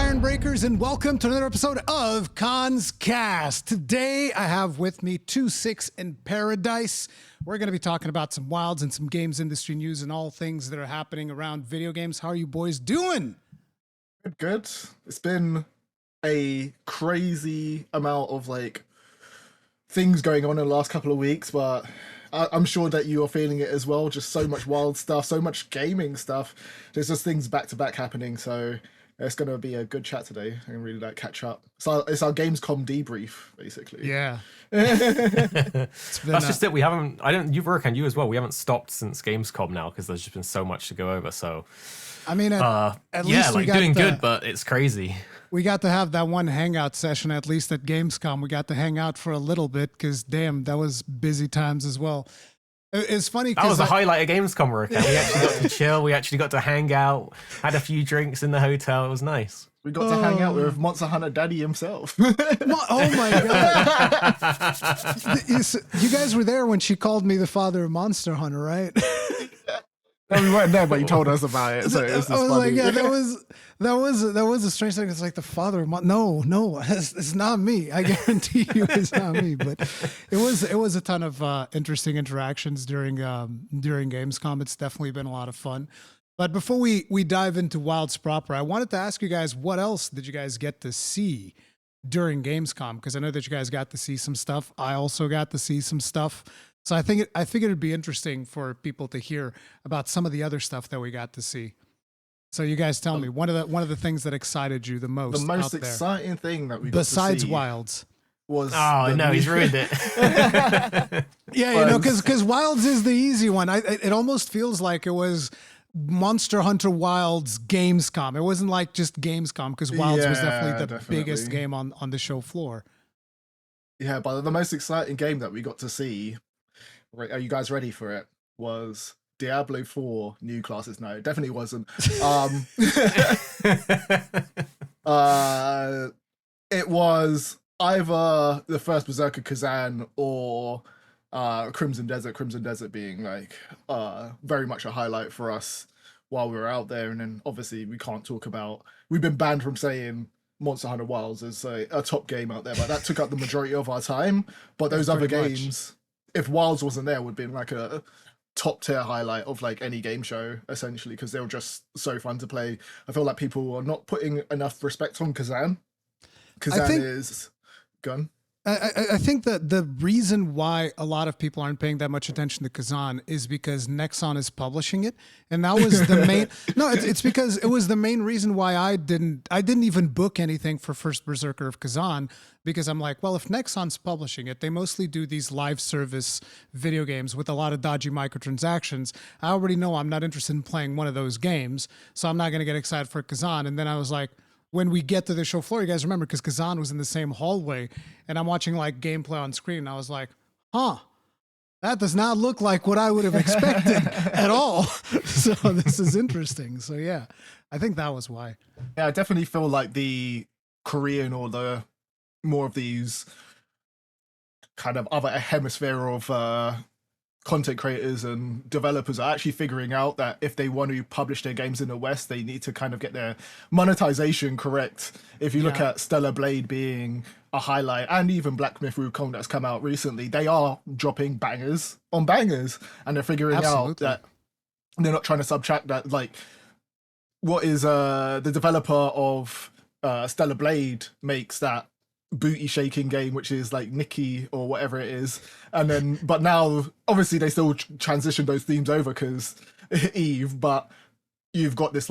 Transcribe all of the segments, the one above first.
Iron Breakers, and welcome to another episode of Kast. Today I have with me 2-6 and Paradise. We're going to be talking about some wilds and some games industry news and all things that are happening around video games. How are you boys doing? Good. It's been a crazy amount of things going on in the last couple of weeks, but I'm sure that you are feeling it as well. Just so much wild stuff, so much gaming stuff. There's just things back to back happening. So it's going to be a good chat today and really catch up. So it's our Gamescom debrief, basically. Yeah. That's just it. We haven't, Rurikhan, you as well. We haven't stopped since Gamescom now because there's just been so much to go over. So, I mean, at least we got doing good, but it's crazy. We got to have that one hangout session, at least at Gamescom. We got to hang out for a little bit because, damn, that was busy times as well. It's funny. That was the highlight of Gamescom, Rurikhan. We actually got to chill. We actually got to hang out, had a few drinks in the hotel. It was nice. We got to hang out with Monster Hunter Daddy himself. Oh my God. You guys were there when she called me the father of Monster Hunter, right? No, we weren't there, but you told us about it. So it was I was funny. like, yeah, that was a strange thing. It's like the father of no, it's not me. I guarantee you, it's not me. But it was a ton of interesting interactions during Gamescom. It's definitely been a lot of fun. But before we dive into Wilds proper, I wanted to ask you guys, what else did you guys get to see during Gamescom? Because I know that you guys got to see some stuff. I also got to see some stuff. So I figured it'd be interesting for people to hear about some of the other stuff that we got to see. So you guys tell me one of the things that excited you the most. The most out there, exciting thing that we got besides to see Wilds was he's ruined it. Yeah, because Wilds is the easy one. It almost feels like it was Monster Hunter Wilds Gamescom. It wasn't like just Gamescom because Wilds was definitely the biggest game on the show floor. Yeah, but the most exciting game that we got to see, are you guys ready for it, was Diablo 4 New Classes. No, it definitely wasn't. It was either the first Berserker Khazan or Crimson Desert being very much a highlight for us while we were out there. And then obviously we've been banned from saying Monster Hunter Wilds is a top game out there, but that took up the majority of our time. But those other games, if Wilds wasn't there, would have been like a top tier highlight of any game show, essentially, because they were just so fun to play. I feel like people are not putting enough respect on Khazan. Khazan is gun. I think that the reason why a lot of people aren't paying that much attention to Khazan is because Nexon is publishing it, and that was the main. No, it's because it was the main reason why I didn't even book anything for first Berserker of Khazan, because I'm like, well, if Nexon's publishing it, they mostly do these live service video games with a lot of dodgy microtransactions. I already know I'm not interested in playing one of those games, so I'm not going to get excited for Khazan. And then I was like, when we get to the show floor, you guys remember, because Khazan was in the same hallway, and I'm watching gameplay on screen, and I was like, that does not look like what I would have expected at all. So this is interesting. So yeah, I think that was why. Yeah, I definitely feel like the Korean or the more of these kind of other hemisphere of content creators and developers are actually figuring out that if they want to publish their games in the West, they need to kind of get their monetization correct. If you look at Stellar Blade being a highlight, and even Black Myth Wukong that's come out recently, they are dropping bangers on bangers, and they're figuring out that they're not trying to subtract that. What is the developer of Stellar Blade makes that booty shaking game, which is Nikki or whatever it is, and then but now obviously they still transition those themes over because Eve, but you've got this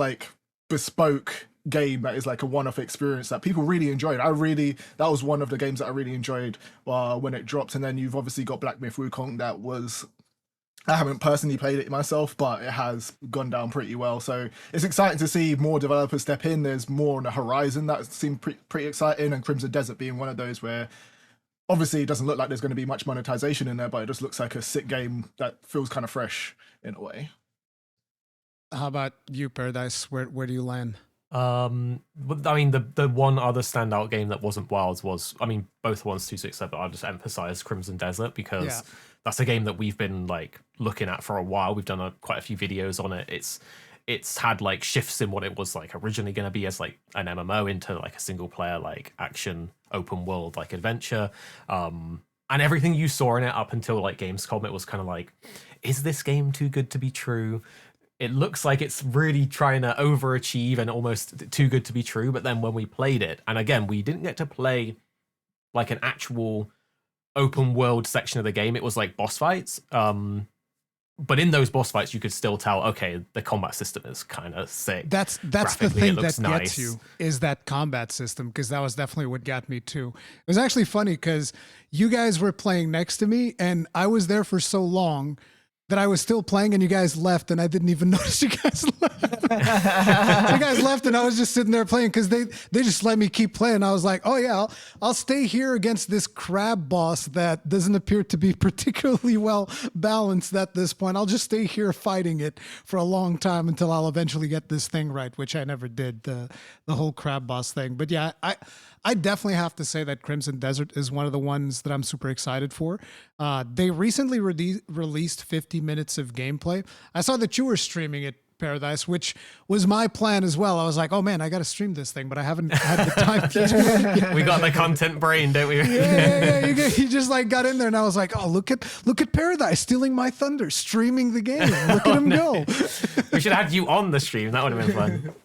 bespoke game that is a one-off experience that people really enjoyed. That was one of the games that I really enjoyed when it dropped. And then you've obviously got Black Myth Wukong I haven't personally played it myself, but it has gone down pretty well. So it's exciting to see more developers step in. There's more on the horizon that seemed pretty exciting, and Crimson Desert being one of those where obviously it doesn't look like there's going to be much monetization in there, but it just looks like a sick game that feels kind of fresh in a way. How about you, Paradise? Where do you land? But I mean, the one other standout game that wasn't Wilds was, both ones 267, but I'll just emphasize Crimson Desert because that's a game that we've been looking at for a while. We've done quite a few videos on it. it's had like shifts in what it was like originally going to be as like an MMO into like a single player like action open world like adventure. And everything you saw in it up until like Gamescom, it was kind of like, is this game too good to be true? It looks like it's really trying to overachieve and almost too good to be true. But then when we played it, and again, we didn't get to play like an actual open world section of the game. It was like boss fights. But in those boss fights, you could still tell, okay, the combat system is kind of sick. That's the Graphically, thing it that looks gets nice. you is that combat system, because that was definitely what got me too. It was actually funny because you guys were playing next to me and I was there for so long that I was still playing and you guys left and I didn't even notice you guys left. You guys left and I was just sitting there playing because they just let me keep playing. I was like, oh yeah, I'll stay here against this crab boss that doesn't appear to be particularly well balanced at this point. I'll just stay here fighting it for a long time until I'll eventually get this thing right, which I never did, the whole crab boss thing. But yeah, I definitely have to say that Crimson Desert is one of the ones that I'm super excited for. They recently released 50 minutes of gameplay. I saw that you were streaming it, Paradise, which was my plan as well. I was like, oh man, I got to stream this thing, but I haven't had the time to do it yet. We got the content brain, don't we? Yeah. You just like got in there and I was like, oh, look at Paradise stealing my thunder, streaming the game. Look at him go. We should have had you on the stream. That would have been fun.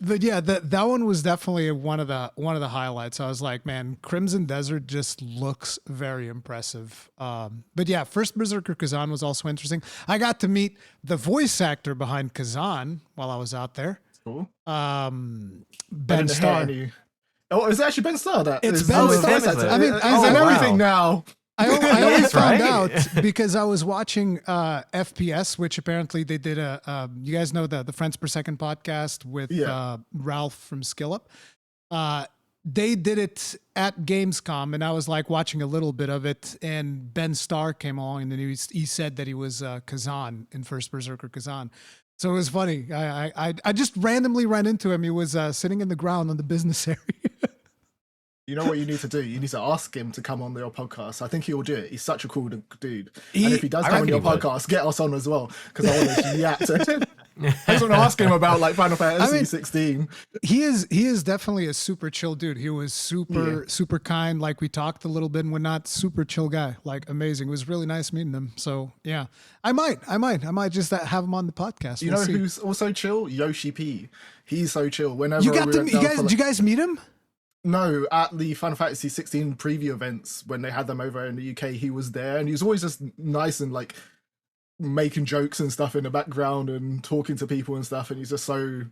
But yeah, that one was definitely one of the highlights. I was like, man, Crimson Desert just looks very impressive. But yeah, first Berserker Khazan was also interesting. I got to meet the voice actor behind Khazan while I was out there. Cool. Ben Starr. Oh, is it actually Ben Starr? It's Ben Starr. I mean, I know everything now. I only found right. out because I was watching FPS, which apparently they did you guys know the Friends Per Second podcast with Ralph from Skill Up. They did it at Gamescom, and I was like watching a little bit of it, and Ben Starr came along, and then he said that he was Khazan in First Berserker Khazan. So it was funny. I just randomly ran into him. He was sitting in the ground on the business area. You know what you need to do? You need to ask him to come on your podcast. I think he'll do it. He's such a cool dude. And if he does come on your podcast, get us on as well, because I want to yap to him. I just want to ask him about like Final Fantasy 16. He is definitely a super chill dude. He was super kind. Like we talked a little bit and whatnot. Super chill guy. Like amazing. It was really nice meeting him. So yeah, I might just have him on the podcast. You know who's also chill? Yoshi P. He's so chill. Whenever did you guys meet him? No, at the Final Fantasy 16 preview events when they had them over in the UK, he was there, and he was always just nice and like making jokes and stuff in the background and talking to people and stuff, and he's just so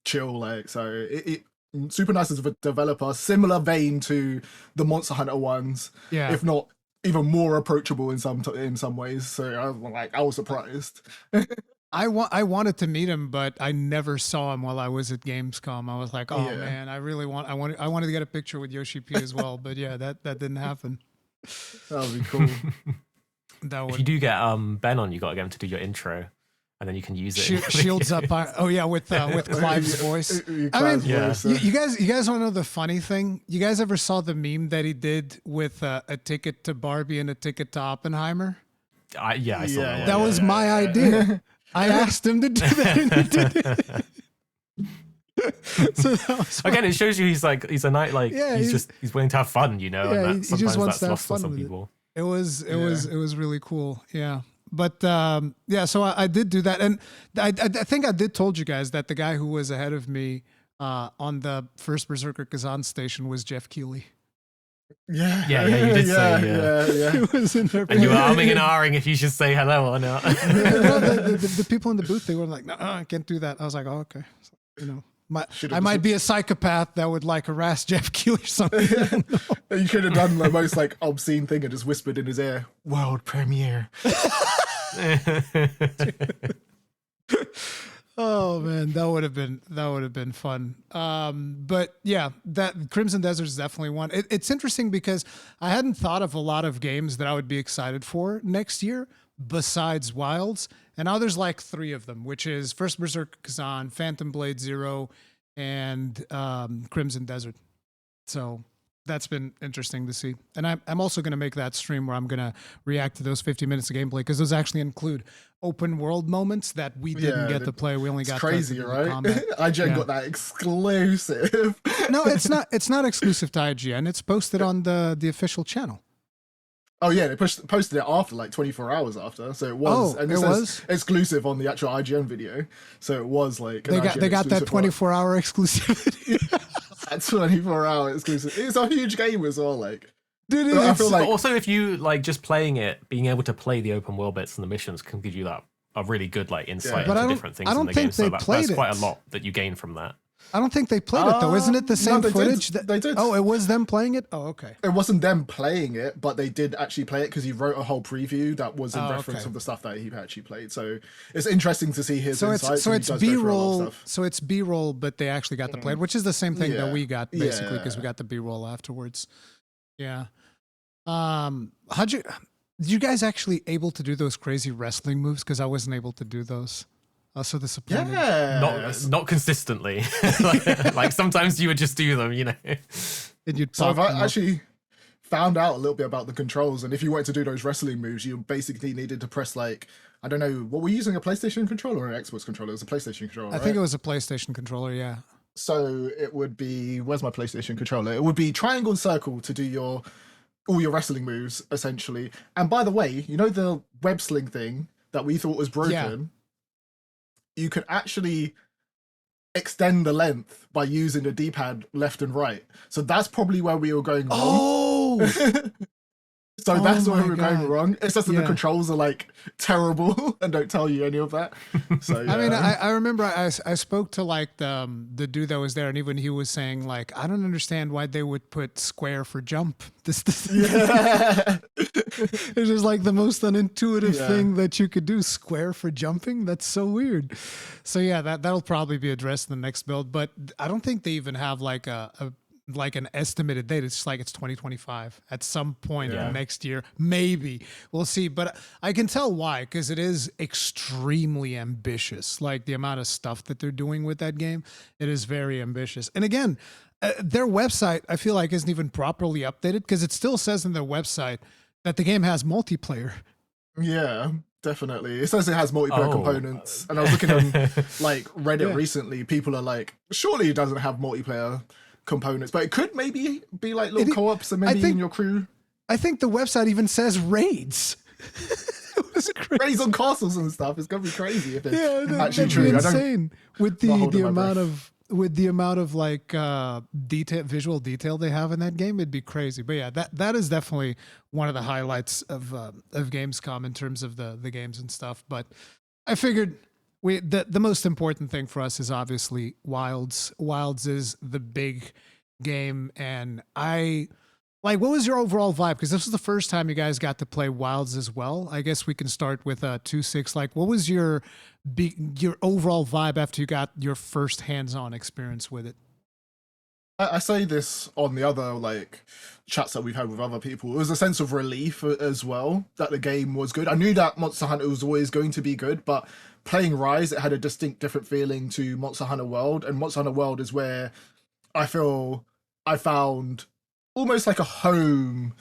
chill. Like, so it super nice as a developer, similar vein to the Monster Hunter ones, if not even more approachable in some ways. So I was surprised. I wanted to meet him, but I never saw him while I was at Gamescom. I was like, oh man, I wanted to get a picture with Yoshi P as well, but yeah, that didn't happen. That would be cool. If you do get Ben on, you got to get him to do your intro, and then you can use it. Shields up. With Clive's voice. I mean, you guys want to know the funny thing? You guys ever saw the meme that he did with a ticket to Barbie and a ticket to Oppenheimer? I saw that one. That was my idea. I asked him to do that, and he did it. So that was again, it shows you he's a knight. Like he's willing to have fun, you know. Yeah, and he just wants to have lost on fun some with people. It was really cool. Yeah. But so I did do that, and I think I did told you guys that the guy who was ahead of me on the first Berserker Khazan station was Jeff Keighley. Yeah, you did say. He was in there, and you were umming and ahhing if you should say hello or not. the people in the booth, they were like, no, I can't do that. I was like, oh, okay. So, I might be a psychopath that would like harass Jeff Keighley or something. You could have done the most like obscene thing and just whispered in his ear, "World premiere." Oh man, that would have been fun. But yeah, that Crimson Desert is definitely one. It's interesting because I hadn't thought of a lot of games that I would be excited for next year besides Wilds, and now there's like 3 of them, which is First Berserker Khazan, Phantom Blade Zero, and Crimson Desert. So that's been interesting to see. And I'm also going to make that stream where I'm going to react to those 50 minutes of gameplay, because those actually include open world moments that we didn't get to play. We only got crazy, the right? combat. IGN got that exclusive. No, it's not. It's not exclusive to IGN. It's posted on the official channel. Oh yeah, they posted it after, like 24 hours after, so it was. Oh, and it says was exclusive on the actual IGN video, so it was like they got that 24-hour exclusivity. That 24-hour exclusive. It's a huge game as well, like. Dude, I feel like also, if you like just playing it, being able to play the open world bits and the missions can give you that a really good like insight into different things in the game. So that's quite a lot that you gain from that. I don't think they played it though. Isn't it the same footage? They did. Oh, it was them playing it? Oh, okay. It wasn't them playing it, but they did actually play it because he wrote a whole preview that was in reference of the stuff that he actually played. So it's interesting to see his insights. So it's B-roll. So it's B-roll, but they actually got to play it, which is the same thing that we got basically, because we got the B-roll afterwards. Yeah. Did you guys actually able to do those crazy wrestling moves? Because I wasn't able to do those. I was so disappointed. Yeah. Not consistently. like sometimes you would just do them, you know. And you'd so I've actually found out a little bit about the controls, and if you wanted to do those wrestling moves, you basically needed to press like, I don't know, what were you using, a PlayStation controller or an Xbox controller? It was a PlayStation controller, I think it was a PlayStation controller, yeah. So it would be, where's my PlayStation controller? It would be triangle and circle to do all your wrestling moves, essentially. And by the way, you know the web sling thing that we thought was broken? Yeah. You could actually extend the length by using the D-pad left and right. So that's probably where we were going wrong. Oh! So that's where we were going wrong. It's just that the controls are like terrible and don't tell you any of that. So yeah. I mean, I remember I spoke to like the dude that was there, and even he was saying like, I don't understand why they would put square for jump. Yeah. It's just like the most unintuitive thing that you could do. Square for jumping? That's so weird. So yeah, that'll probably be addressed in the next build. But I don't think they even have like like an estimated date. It's just like it's 2025 at some point next year, maybe. We'll see. But I can tell why, because it is extremely ambitious. Like the amount of stuff that they're doing with that game, it is very ambitious. And again, their website, I feel like, isn't even properly updated, because it still says in their website that the game has multiplayer. Yeah, definitely. It says it has multiplayer components. And I was looking on like Reddit recently. People are like, surely it doesn't have multiplayer components, but it could maybe be like little co-ops and maybe in your crew. I think the website even says raids. It was crazy. Raids on castles and stuff. It's gonna be crazy if it's actually that'd true. Be insane with the amount of like visual detail they have in that game. It'd be crazy. But yeah, that is definitely one of the highlights of Gamescom in terms of the games and stuff. But I figured the most important thing for us is obviously Wilds. Wilds is the big game, and what was your overall vibe? Because this was the first time you guys got to play Wilds as well. I guess we can start with 2-6. Like, what was your overall vibe after you got your first hands-on experience with it? I say this on the other like chats that we've had with other people. It was a sense of relief as well that the game was good. I knew that Monster Hunter was always going to be good, but playing Rise, it had a distinct different feeling to Monster Hunter World. And Monster Hunter World is where I feel I found almost like a home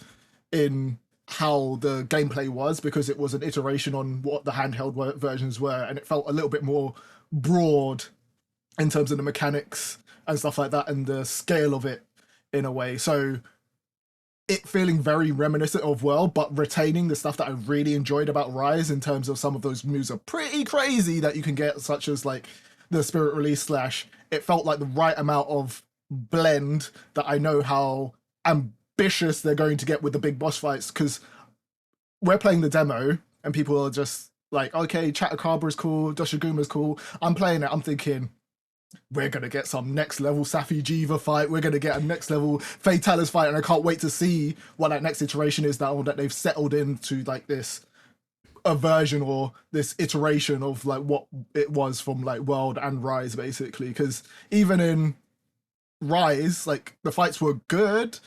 in how the gameplay was, because it was an iteration on what the handheld versions were, and it felt a little bit more broad in terms of the mechanics and stuff like that, and the scale of it in a way. So it feeling very reminiscent of World, but retaining the stuff that I really enjoyed about Rise in terms of some of those moves are pretty crazy that you can get, such as like the Spirit Release Slash. It felt like the right amount of blend that I know how ambitious they're going to get with the big boss fights, because we're playing the demo and people are just like, okay, Chatakabra's cool, Doshaguma's cool. I'm playing it, I'm thinking, we're going to get some next level Safi Jiva fight. We're going to get a next level Fatalis fight. And I can't wait to see what that next iteration is now that they've settled into like this version or this iteration of like what it was from like World and Rise, basically. Because even in Rise, like the fights were good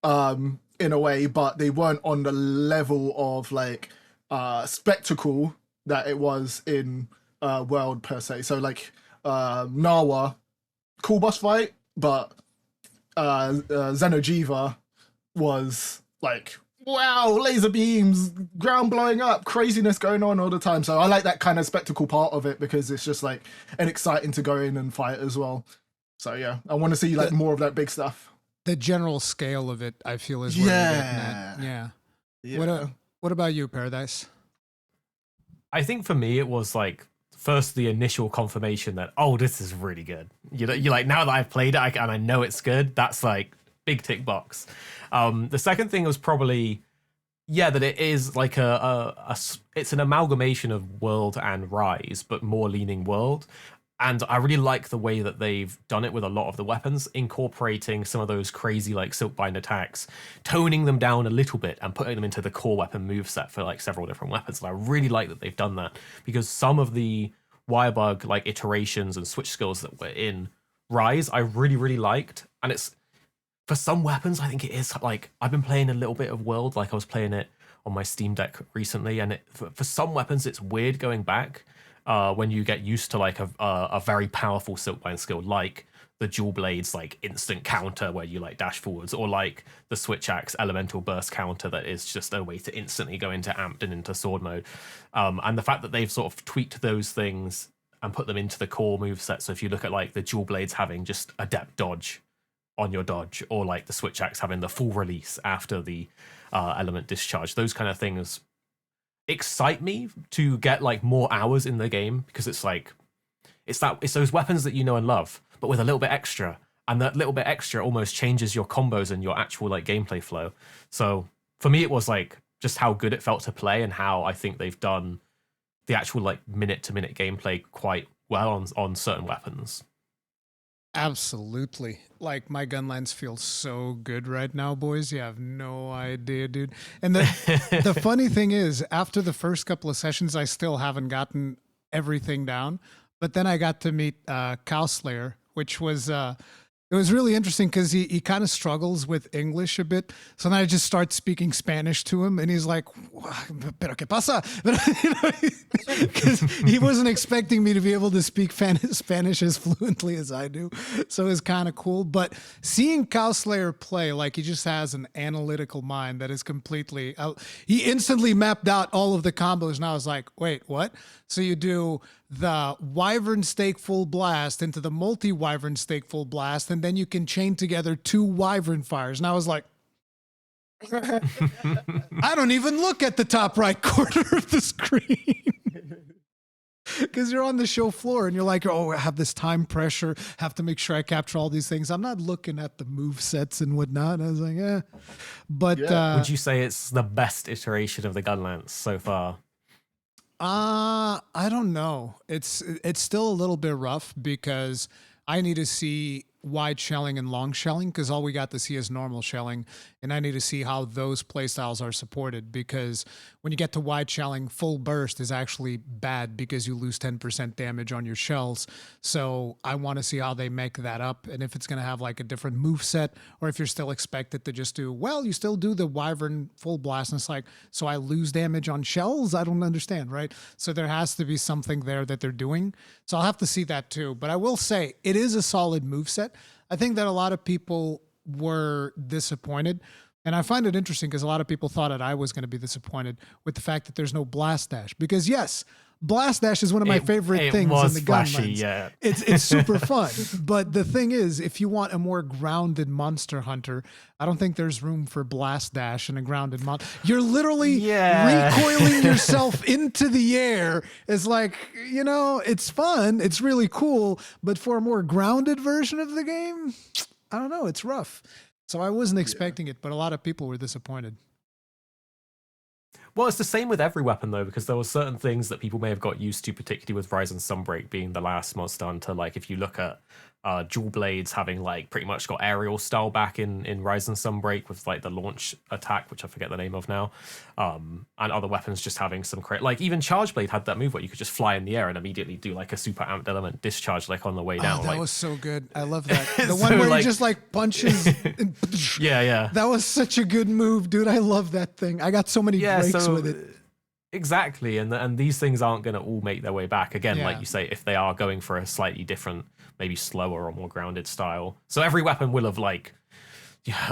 in a way, but they weren't on the level of like spectacle that it was in World per se. So like Nawa, cool boss fight, but Xenojiva was like, wow, laser beams, ground blowing up, craziness going on all the time. So I like that kind of spectacle part of it because it's just like an exciting to go in and fight as well. So yeah, I want to see like more of that big stuff. The general scale of it, I feel, is where you're getting at. Yeah. What about you, Paradise? I think for me, it was like first the initial confirmation that, oh, this is really good. You're like, now that I've played it and I know it's good, that's like big tick box. The second thing was probably, that it is like it's an amalgamation of World and Rise, but more leaning World. And I really like the way that they've done it with a lot of the weapons, incorporating some of those crazy like Silkbind attacks, toning them down a little bit and putting them into the core weapon moveset for like several different weapons. And I really like that they've done that because some of the Wirebug like iterations and switch skills that were in Rise, I really, really liked. And it's, for some weapons, I think it is like, I've been playing a little bit of World, like I was playing it on my Steam Deck recently. And for some weapons, it's weird going back. When you get used to like a very powerful Silkbind skill, like the Dual Blades like instant counter where you like dash forwards, or like the Switch Axe elemental burst counter that is just a way to instantly go into amped and into sword mode. And the fact that they've sort of tweaked those things and put them into the core moveset. So if you look at like the Dual Blades having just adept dodge on your dodge, or like the Switch Axe having the full release after the element discharge, those kind of things excite me to get like more hours in the game, because it's like it's those weapons that you know and love, but with a little bit extra, and that little bit extra almost changes your combos and your actual like gameplay flow. So for me, it was like just how good it felt to play, and how I think they've done the actual like minute to minute gameplay quite well on certain weapons. Absolutely. Like, my gunlines feel so good right now, boys. You have no idea, dude. And the funny thing is, after the first couple of sessions, I still haven't gotten everything down. But then I got to meet Cowslayer, which was it was really interesting because he kind of struggles with English a bit. So then I just start speaking Spanish to him, and he's like, "Pero qué pasa?" Because he wasn't expecting me to be able to speak Spanish as fluently as I do. So it's kind of cool. But seeing Cowslayer play, like, he just has an analytical mind that is completely. He instantly mapped out all of the combos, and I was like, "Wait, what?" So you do the Wyvern Stake Full Blast into the multi-Wyvern Stake Full Blast, and then you can chain together 2 Wyvern Fires. And I was like, I don't even look at the top right corner of the screen. Because you're on the show floor and you're like, oh, I have this time pressure, have to make sure I capture all these things. I'm not looking at the move sets and whatnot. I was like, eh. But would you say it's the best iteration of the gun lance so far? I don't know. It's still a little bit rough because I need to see wide shelling and long shelling, because all we got to see is normal shelling, and I need to see how those playstyles are supported, because when you get to wide shelling, full burst is actually bad because you lose 10% damage on your shells. So I want to see how they make that up, and if it's going to have like a different move set, or if you're still expected to just do, well, you still do the Wyvern full blast, and it's like, so I lose damage on shells? I don't understand, right? So there has to be something there that they're doing. So I'll have to see that too. But I will say it is a solid move set. I think that a lot of people were disappointed. And I find it interesting because a lot of people thought that I was going to be disappointed with the fact that there's no Blast Dash. Because yes, Blast Dash is one of my favorite things in the gun lens. Yeah. It's super fun. But the thing is, if you want a more grounded monster hunter, I don't think there's room for Blast Dash and a grounded monster. You're literally recoiling yourself into the air. It's like, you know, it's fun. It's really cool. But for a more grounded version of the game, I don't know. It's rough. So I wasn't expecting it, but a lot of people were disappointed. Well, it's the same with every weapon, though, because there were certain things that people may have got used to, particularly with Rise and Sunbreak being the last monster hunter. Like, if you look at Dual Blades having, like, pretty much got aerial style back in Rise and Sunbreak with, like, the launch attack, which I forget the name of now, and other weapons just having some... Like, even Charge Blade had that move where you could just fly in the air and immediately do, like, a super amped element discharge, like, on the way down. Oh, that like, was so good. I love that. The one where he just, like, punches... And yeah. That was such a good move, dude. I love that thing. I got so many breaks with it. Exactly, and these things aren't going to all make their way back. Again, like you say, if they are going for a slightly different, maybe slower or more grounded style. So every weapon will have, like,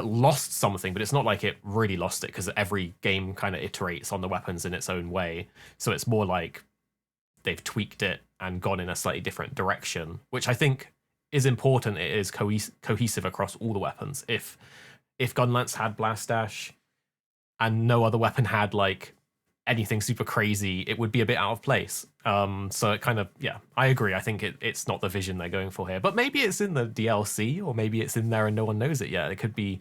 lost something, but it's not like it really lost it because every game kind of iterates on the weapons in its own way. So it's more like they've tweaked it and gone in a slightly different direction, which I think is important. It is cohesive across all the weapons. If Gunlance had Blast Dash and no other weapon had like anything super crazy, it would be a bit out of place. So it kind of, yeah, I agree. I think it's not the vision they're going for here, but maybe it's in the DLC, or maybe it's in there and no one knows it yet. It could be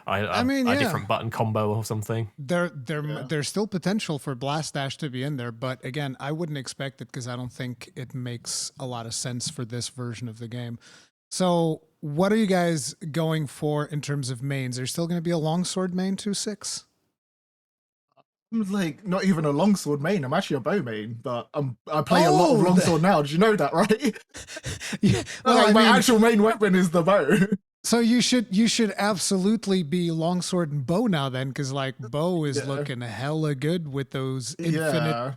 a different button combo or something. There's still potential for Blast Dash to be in there, but again, I wouldn't expect it because I don't think it makes a lot of sense for this version of the game. So what are you guys going for in terms of mains? There's still going to be a longsword main 2-6? I'm like not even a longsword main. I'm actually a bow main, but I play a lot of longsword now. Did you know that, right? Yeah. Well, my actual main weapon is the bow. So you should absolutely be longsword and bow now then, because like bow is looking hella good with those infinite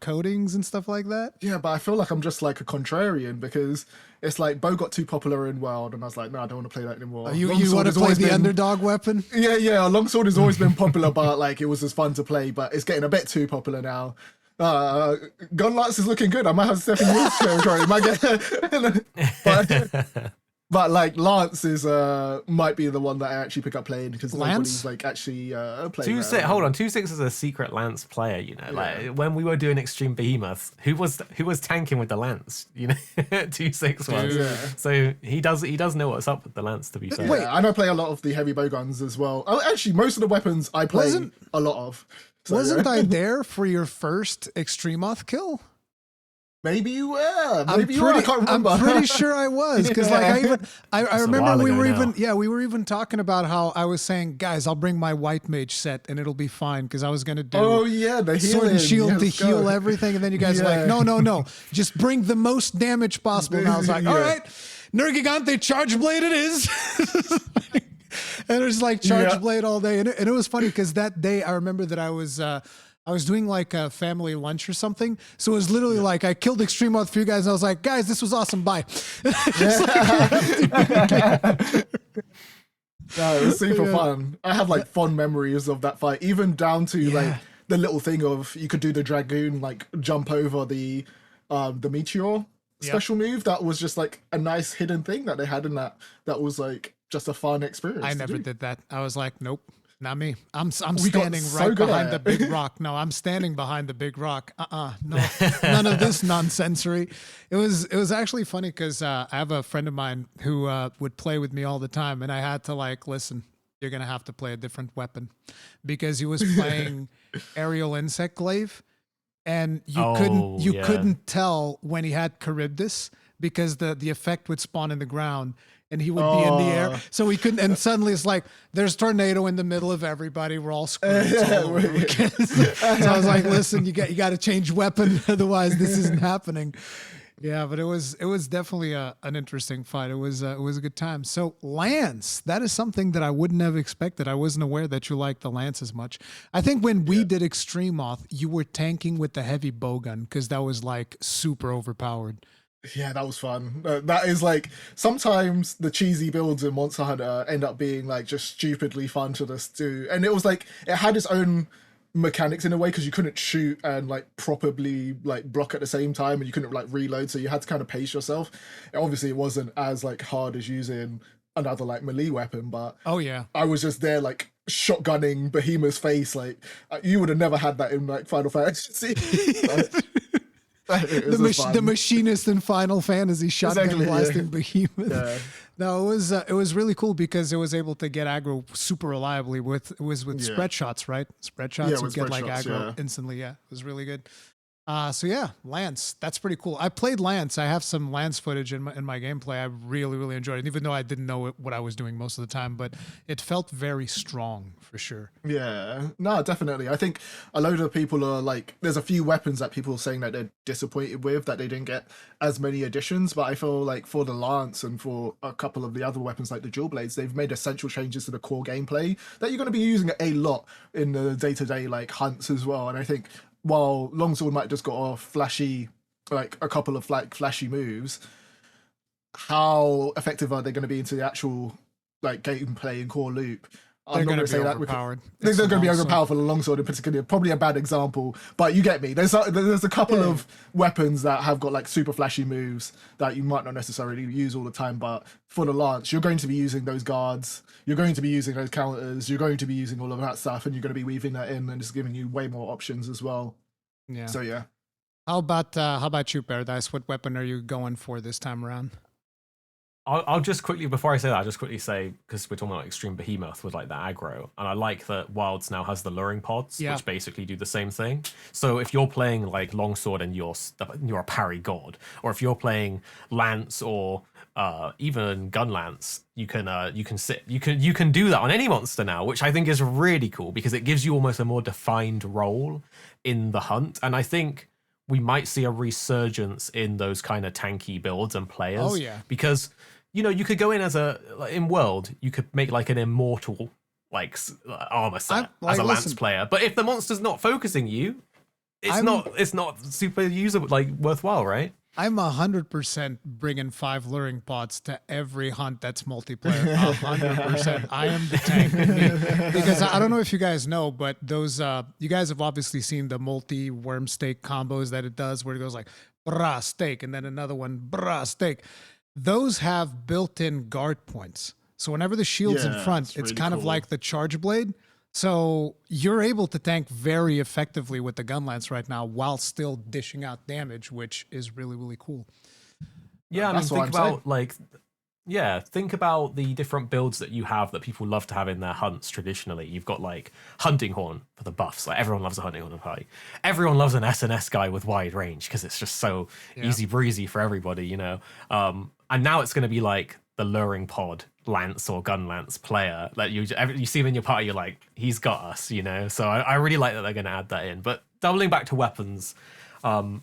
coatings and stuff like that. Yeah, but I feel like I'm just like a contrarian because it's like bow got too popular in World, and I was like, no, I don't want to play that anymore. You want to play the underdog weapon? Yeah. Longsword has always been popular, but like it was as fun to play, but it's getting a bit too popular now. Gunlance is looking good. I might have to step in your territory. But like Lance is might be the one that I actually pick up playing because nobody's like actually playing. Hold on, 2-6 is a secret Lance player. You know, like when we were doing Extreme Behemoth, who was tanking with the Lance? You know, 2-6 was. Yeah. So he does know what's up with the Lance. To be fair, Wait, I know play a lot of the heavy bow guns as well. Actually, most of the weapons I play a lot of. So, wasn't I there for your first Extremoth kill? Maybe you were. Maybe you were. I can't remember. I'm pretty sure I was because like I remember we were even talking about how I was saying, guys, I'll bring my white mage set and it'll be fine because I was gonna do the sword and shield to heal everything, and then you guys were like, no, just bring the most damage possible. And I was like, all right, Nergigante Charge Blade it is. And it was like Charge Blade all day, and it was funny because that day I remember that I was doing like a family lunch or something. So it was literally like I killed Extremoth for you guys and I was like, guys, this was awesome. Bye. No, it was super fun. I have like fond memories of that fight, even down to like the little thing of you could do the Dragoon, like jump over the Meteor special move. That was just like a nice hidden thing that they had in that was like just a fun experience. I never did that. I was like, nope. Not me. I'm standing right behind the big rock. No, I'm standing behind the big rock. No, none of this nonsensory. It was actually funny because I have a friend of mine who would play with me all the time, and I had to like, listen, you're gonna have to play a different weapon because he was playing aerial insect glaive, and you couldn't tell when he had Charybdis because the effect would spawn in the ground. And he would be in the air, so we couldn't. And suddenly it's like there's tornado in the middle of everybody. We're all screwed. So I was like, "Listen, you got to change weapon, otherwise this isn't happening." Yeah, but it was definitely an interesting fight. It was a good time. So Lance, that is something that I wouldn't have expected. I wasn't aware that you liked the Lance as much. I think when we did Extremoth, you were tanking with the heavy bowgun because that was like super overpowered. Yeah, that was fun. That is like sometimes the cheesy builds in Monster Hunter end up being like just stupidly fun to just do, and it was like it had its own mechanics in a way because you couldn't shoot and like properly like block at the same time, and you couldn't like reload, so you had to kind of pace yourself. Obviously, it wasn't as like hard as using another like melee weapon, but I was just there like shotgunning Behemoth's face. Like you would have never had that in like Final Fantasy. The machinist in Final Fantasy shotgun blasting Behemoth. Yeah. No, it was really cool because it was able to get aggro super reliably with spread shots, right? Spread shots would get like aggro instantly. Yeah, it was really good. So yeah, Lance, that's pretty cool. I played Lance. I have some Lance footage in my gameplay. I really, really enjoyed it, even though I didn't know what I was doing most of the time, but it felt very strong for sure. Yeah, no, definitely. I think a load of people are like, there's a few weapons that people are saying that they're disappointed with, that they didn't get as many additions, but I feel like for the Lance and for a couple of the other weapons like the Dual Blades, they've made essential changes to the core gameplay that you're going to be using a lot in the day-to-day like hunts as well. And I think while Longsword might have just got a flashy, like a couple of flashy moves, how effective are they going to be into the actual like gameplay and core loop. They're I'm not going going to to be say that overpowered. they're It's going the to be longsword. overpowered for the longsword in particular. Probably a bad example, but you get me. There's a couple of weapons that have got like super flashy moves that you might not necessarily use all the time, but for the lance, you're going to be using those guards, you're going to be using those counters, you're going to be using all of that stuff, and you're going to be weaving that in, and it's giving you way more options as well. Yeah. So yeah. How about you, Paradise? What weapon are you going for this time around? I'll just quickly, before I say that, I'll just quickly say, because we're talking about Extreme Behemoth with like the aggro, and I like that Wilds now has the luring pods, which basically do the same thing. So if you're playing like Longsword and you're a parry god, or if you're playing Lance or even Gun Lance, you can do that on any monster now, which I think is really cool because it gives you almost a more defined role in the hunt, and I think we might see a resurgence in those kind of tanky builds and players. Oh yeah, because you could go in as in World, you could make like an immortal armor set as a Lance player. But if the monster's not focusing you, it's not super usable, like worthwhile, right? I'm 100% bringing 5 luring pods to every hunt that's multiplayer. 100%. I am the tank in me. Because I don't know if you guys know, but those you guys have obviously seen the multi-worm stake combos that it does, where it goes like brah stake and then another one brah stake. Those have built-in guard points. So whenever the shield's in front, it's really kind of like the charge blade. So you're able to tank very effectively with the gun lance right now while still dishing out damage, which is really, really cool. Yeah, I mean, think about the different builds that you have that people love to have in their hunts traditionally. You've got like Hunting Horn for the buffs. Like everyone loves a Hunting Horn party. Everyone loves an SNS guy with wide range because it's just so easy breezy for everybody, And now it's going to be like the luring pod Lance or Gun Lance player that you see him in your party, you're like, he's got us, So I really like that they're going to add that in. But doubling back to weapons, I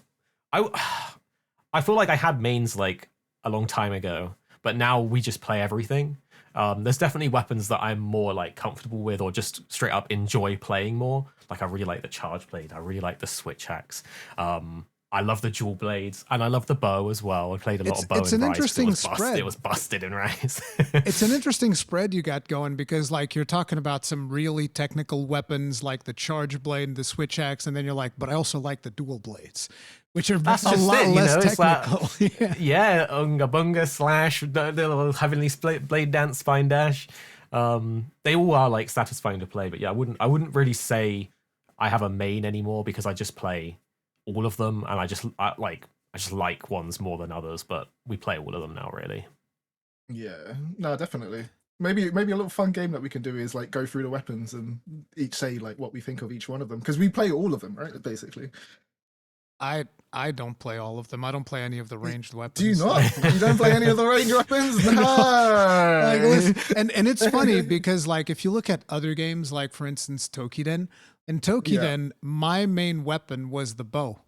feel like I had mains like a long time ago, but now we just play everything. There's definitely weapons that I'm more like comfortable with or just straight up enjoy playing more. Like I really like the charge blade. I really like the switch axe. I love the dual blades, and I love the bow as well. I played a lot of bow in Rise. It's an interesting spread. It was busted in Rise. It's an interesting spread you got going because, like, you're talking about some really technical weapons like the charge blade and the switch axe, and then you're like, but I also like the dual blades, which are a lot less technical. Unga Bunga slash the Heavenly Blade Dance Spine Dash. They all are like satisfying to play, but yeah, I wouldn't really say I have a main anymore because I just play all of them, and I just like ones more than others, but we play all of them now, really. Yeah, no, definitely. Maybe a little fun game that we can do is like go through the weapons and each say like what we think of each one of them, because we play all of them, right? Basically. I don't play all of them. I don't play any of the ranged weapons. Do you not? You don't play any of the ranged weapons? No. Like, listen, and it's funny because like if you look at other games, like for instance Tokiden, in Tokiden, my main weapon was the bow.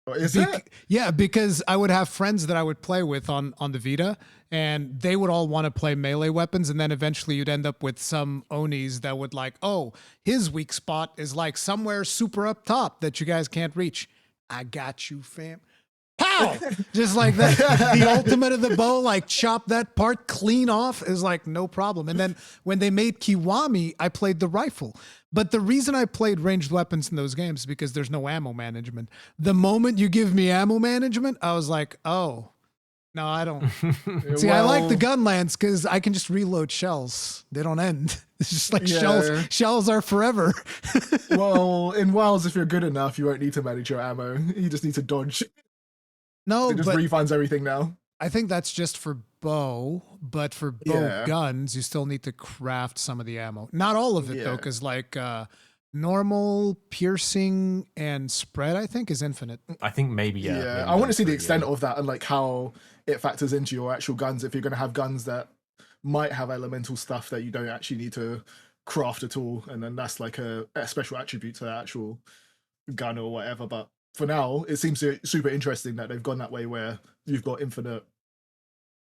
Is it? Yeah, because I would have friends that I would play with on the Vita, and they would all want to play melee weapons, and then eventually you'd end up with some Onis that would like, oh, his weak spot is like somewhere super up top that you guys can't reach. I got you, fam. Pow! Just like that. The ultimate of the bow, like chop that part clean off is like no problem. And then when they made Kiwami, I played the rifle. But the reason I played ranged weapons in those games is because there's no ammo management. The moment you give me ammo management, I was like, oh, no, I don't. See, I like the gun lance because I can just reload shells. They don't end. It's just like shells are forever. Well, in Wilds, if you're good enough, you won't need to manage your ammo. You just need to dodge. No, it just refunds everything now. I think that's just for bow, but for bow guns, you still need to craft some of the ammo. Not all of it though, because like normal, piercing, and spread, I think, is infinite. I think maybe maybe I want to see the extent of that and like how it factors into your actual guns. If you're going to have guns that might have elemental stuff that you don't actually need to craft at all, and then that's like a special attribute to the actual gun or whatever. But for now, it seems super interesting that they've gone that way where you've got infinite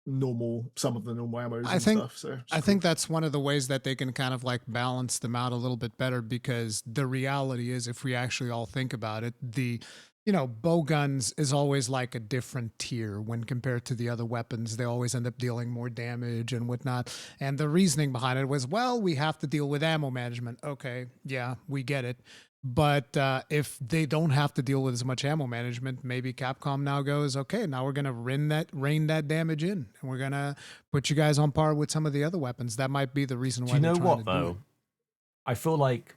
some of the normal ammos and stuff. So I think that's one of the ways that they can kind of like balance them out a little bit better, because the reality is, if we actually all think about it, the you know, bow guns is always like a different tier when compared to the other weapons. They always end up dealing more damage and whatnot. And the reasoning behind it was, well, we have to deal with ammo management. Okay, yeah, we get it. But if they don't have to deal with as much ammo management, maybe Capcom now goes, okay, now we're going to rein that damage in. And we're going to put you guys on par with some of the other weapons. That might be the reason why Do you they're know trying what, to do though? it. I feel like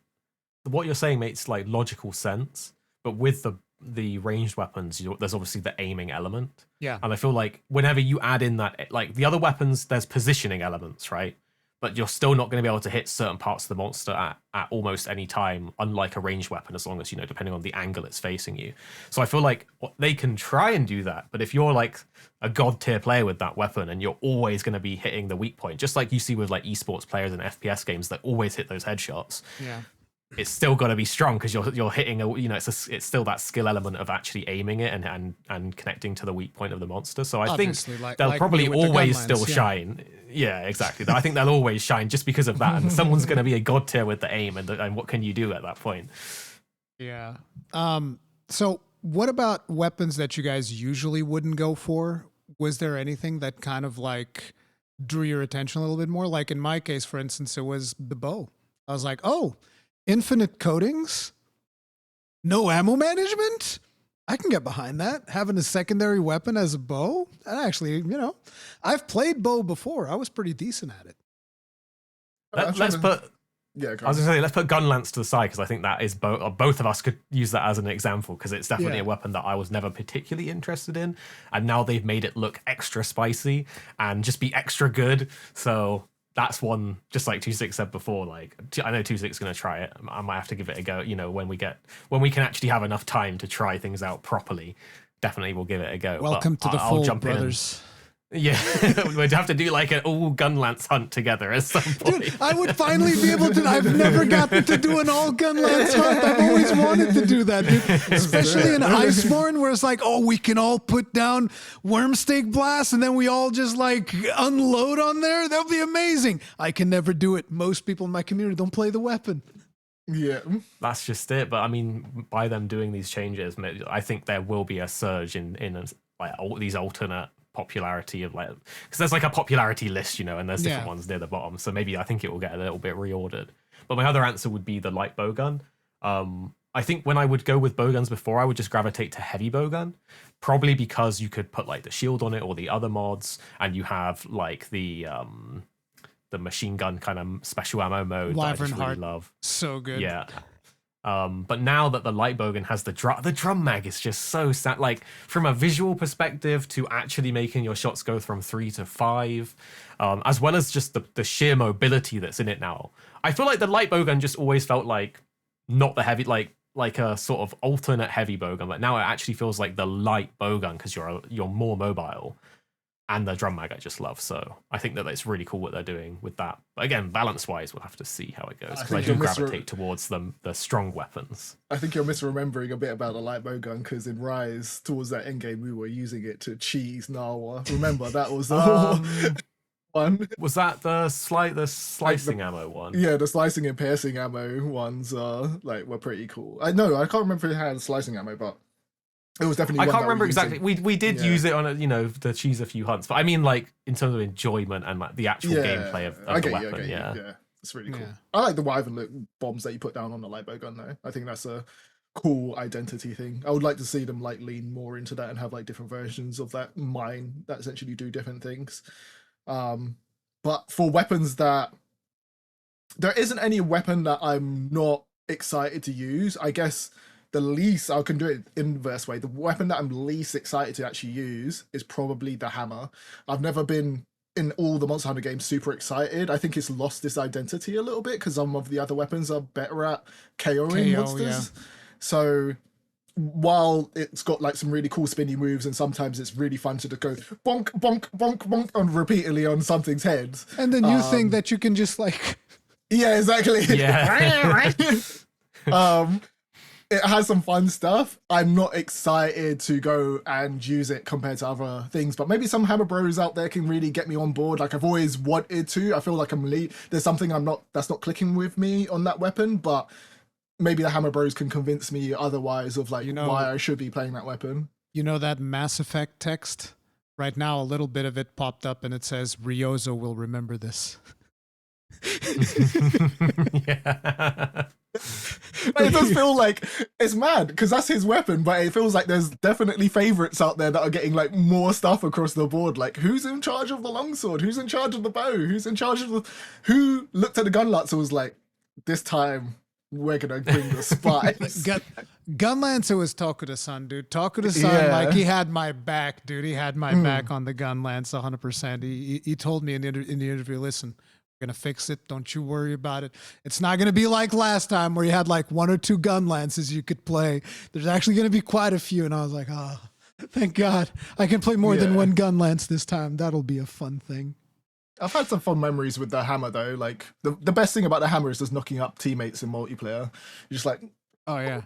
what you're saying makes like logical sense, but with the ranged weapons, there's obviously the aiming element. Yeah. And I feel like whenever you add in that, like the other weapons, there's positioning elements, right? But you're still not going to be able to hit certain parts of the monster at almost any time, unlike a ranged weapon, as long as, you know, depending on the angle it's facing you. So I feel like they can try and do that, but if you're like a god tier player with that weapon and you're always going to be hitting the weak point, just like you see with like esports players in FPS games that always hit those headshots. Yeah. It's still got to be strong because you're hitting a, you know, it's still that skill element of actually aiming it and connecting to the weak point of the monster. So I Obviously, think like they'll probably with the always gunlines, still yeah. shine. Yeah, exactly. I think they'll always shine just because of that. And someone's going to be a god tier with the aim, and what can you do at that point? Yeah. So what about weapons that you guys usually wouldn't go for? Was there anything that kind of like drew your attention a little bit more? Like in my case, for instance, it was the bow. I was like, oh, infinite coatings, no ammo management. I can get behind that. Having a secondary weapon as a bow. And actually, you know, I've played bow before. I was pretty decent at it. Let's put. Yeah, I was going to say, let's put Gunlance to the side because I think that is both of us could use that as an example because it's definitely Yeah. a weapon that I was never particularly interested in, and now they've made it look extra spicy and just be extra good. So that's one, just like 2Six said before. Like I know 2Six is going to try it. I might have to give it a go. You know, when we can actually have enough time to try things out properly, definitely we'll give it a go. Welcome But to the I'll fold, jump in and- brothers. Yeah, we'd have to do like an all Gunlance hunt together at some point. Dude, I would finally be able to. I've never gotten to do an all gun lance hunt. I've always wanted to do that, dude. Especially in Iceborne, where it's like, oh, we can all put down Wormstake Blast and then we all just like unload on there. That would be amazing. I can never do it. Most people in my community don't play the weapon. Yeah. That's just it. But I mean, by them doing these changes, I think there will be a surge in like all these alternate popularity of like, because there's like a popularity list, you know, and there's different Yeah. ones near the bottom. So maybe I think it will get a little bit reordered. But my other answer would be the light bowgun. I think when I would go with bowguns before, I would just gravitate to heavy bowgun, probably because you could put like the shield on it or the other mods, and you have like the machine gun kind of special ammo mode that I Wyvern just really Heart. love. So good. Yeah. But now that the light bowgun has the drum mag is just so sad. Like from a visual perspective to actually making your shots go from 3 to 5, as well as just the sheer mobility that's in it now. I feel like the light bowgun just always felt like not the heavy, like a sort of alternate heavy bowgun, but now it actually feels like the light bowgun because you're more mobile. And the drum mag I just love. So I think that it's really cool what they're doing with that. But again, balance-wise, we'll have to see how it goes. Because I think do you're gravitate towards the strong weapons. I think you're misremembering a bit about the light bowgun because in Rise, towards that end game, we were using it to cheese Nawa. Remember, that was the one. Was that the slicing ammo one? Yeah, the slicing and piercing ammo ones were pretty cool. I can't remember if it had slicing ammo, but it was definitely. I one can't that we remember used exactly. We did Yeah. use it on to cheese a few hunts, but I mean like in terms of enjoyment and like the actual gameplay of I the get you, weapon. yeah, Yeah. it's really cool. Yeah. I like the Wyvern look bombs that you put down on the light bowgun though. I think that's a cool identity thing. I would like to see them like lean more into that and have like different versions of that mine that essentially do different things. But for weapons that there isn't any weapon that I'm not excited to use. I guess the least I can do it inverse way. The weapon that I'm least excited to actually use is probably the hammer. I've never been in all the Monster Hunter games super excited. I think it's lost its identity a little bit because some of the other weapons are better at KOing monsters. Yeah. So while it's got like some really cool spinny moves and sometimes it's really fun to just go bonk, bonk, bonk, bonk on repeatedly on something's head. And then you think that you can just like... Yeah, exactly. Yeah. It has some fun stuff. I'm not excited to go and use it compared to other things, but maybe some Hammer Bros out there can really get me on board. Like I've always wanted to. I feel like there's something that's not clicking with me on that weapon, but maybe the Hammer Bros can convince me otherwise of like why I should be playing that weapon. You know that Mass Effect text? Right now, a little bit of it popped up and it says, Ryozo will remember this. Yeah. It does feel like it's mad because that's his weapon, but it feels like there's definitely favorites out there that are getting like more stuff across the board. Like, who's in charge of the longsword? Who's in charge of the bow? Who's in charge of the... Who looked at the gunlance and was like, this time we're gonna bring the spice. Gunlancer was Tokuda-san, dude. Tokuda-san, like, he had my back, dude. He had my back on the Gunlance 100%. He told me in the interview, listen, we're going to fix it. Don't you worry about it. It's not going to be like last time where you had like 1 or 2 Gunlances you could play. There's actually going to be quite a few. And I was like, oh, thank God. I can play more than 1 Gunlance this time. That'll be a fun thing. I've had some fun memories with the hammer, though. Like, the best thing about the hammer is just knocking up teammates in multiplayer. You're just like... Oh, yeah.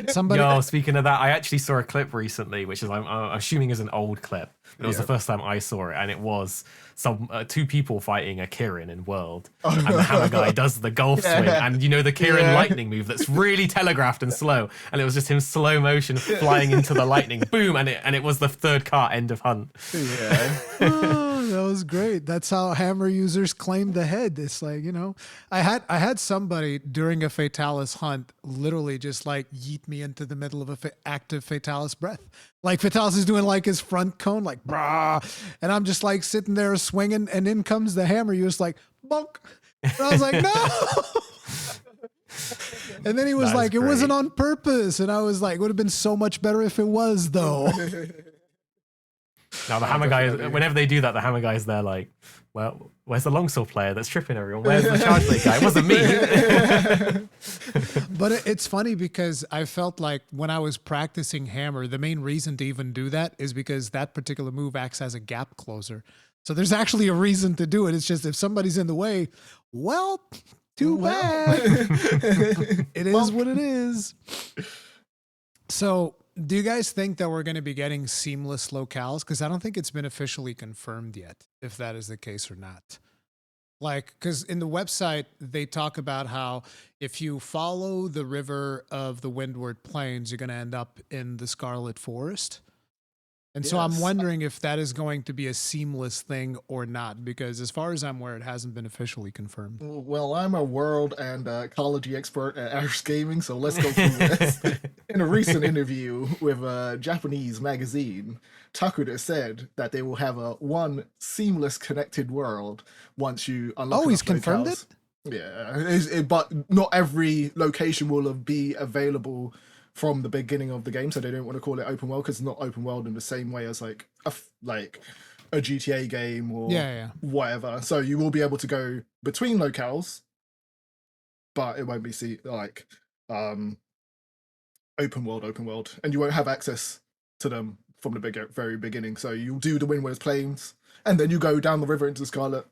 Somebody. Yo, speaking of that, I actually saw a clip recently, which is I'm assuming is an old clip. But it was the first time I saw it, and it was some 2 people fighting a Kirin in World, and the hammer guy does the golf swing, and you know the Kirin lightning move that's really telegraphed and slow, and it was just him slow motion flying into the lightning, boom, and it was the 3rd cart end of hunt. Yeah. Oh, that was great. That's how hammer users claim the head. It's like, you know, I had somebody during a Fatalis hunt literally just like yeet me into the middle of a active Fatalis breath. Like Fatalis is doing like his front cone, like brah, and I'm just like sitting there swinging, and in comes the hammer user, like bonk. And I was like, no. And then he was like, it wasn't on purpose, and I was like, it would have been so much better if it was, though. Now the hammer guy, whenever they do that, the hammer guy's there like, well, where's the longsword player that's tripping everyone? Where's the charge blade guy? It wasn't me. But it's funny because I felt like when I was practicing hammer, the main reason to even do that is because that particular move acts as a gap closer. So there's actually a reason to do it. It's just if somebody's in the way, well, too bad. It is what it is. So do you guys think that we're going to be getting seamless locales? Because I don't think it's been officially confirmed yet, if that is the case or not. Like, because in the website, they talk about how if you follow the river of the Windward Plains, you're going to end up in the Scarlet Forest. And so I'm wondering if that is going to be a seamless thing or not, because as far as I'm aware, it hasn't been officially confirmed. Well, I'm a world and ecology expert at Arekkz Gaming, so let's go through this. In a recent interview with a Japanese magazine, Takuda said that they will have one seamless connected world once you unlock. Oh, he's confirmed it? Yeah, but not every location will be available from the beginning of the game, so they don't want to call it open world because it's not open world in the same way as like a GTA game or whatever. So you will be able to go between locales, but it won't be open world, and you won't have access to them from the very beginning. So you'll do the Windward Plains, and then you go down the river into the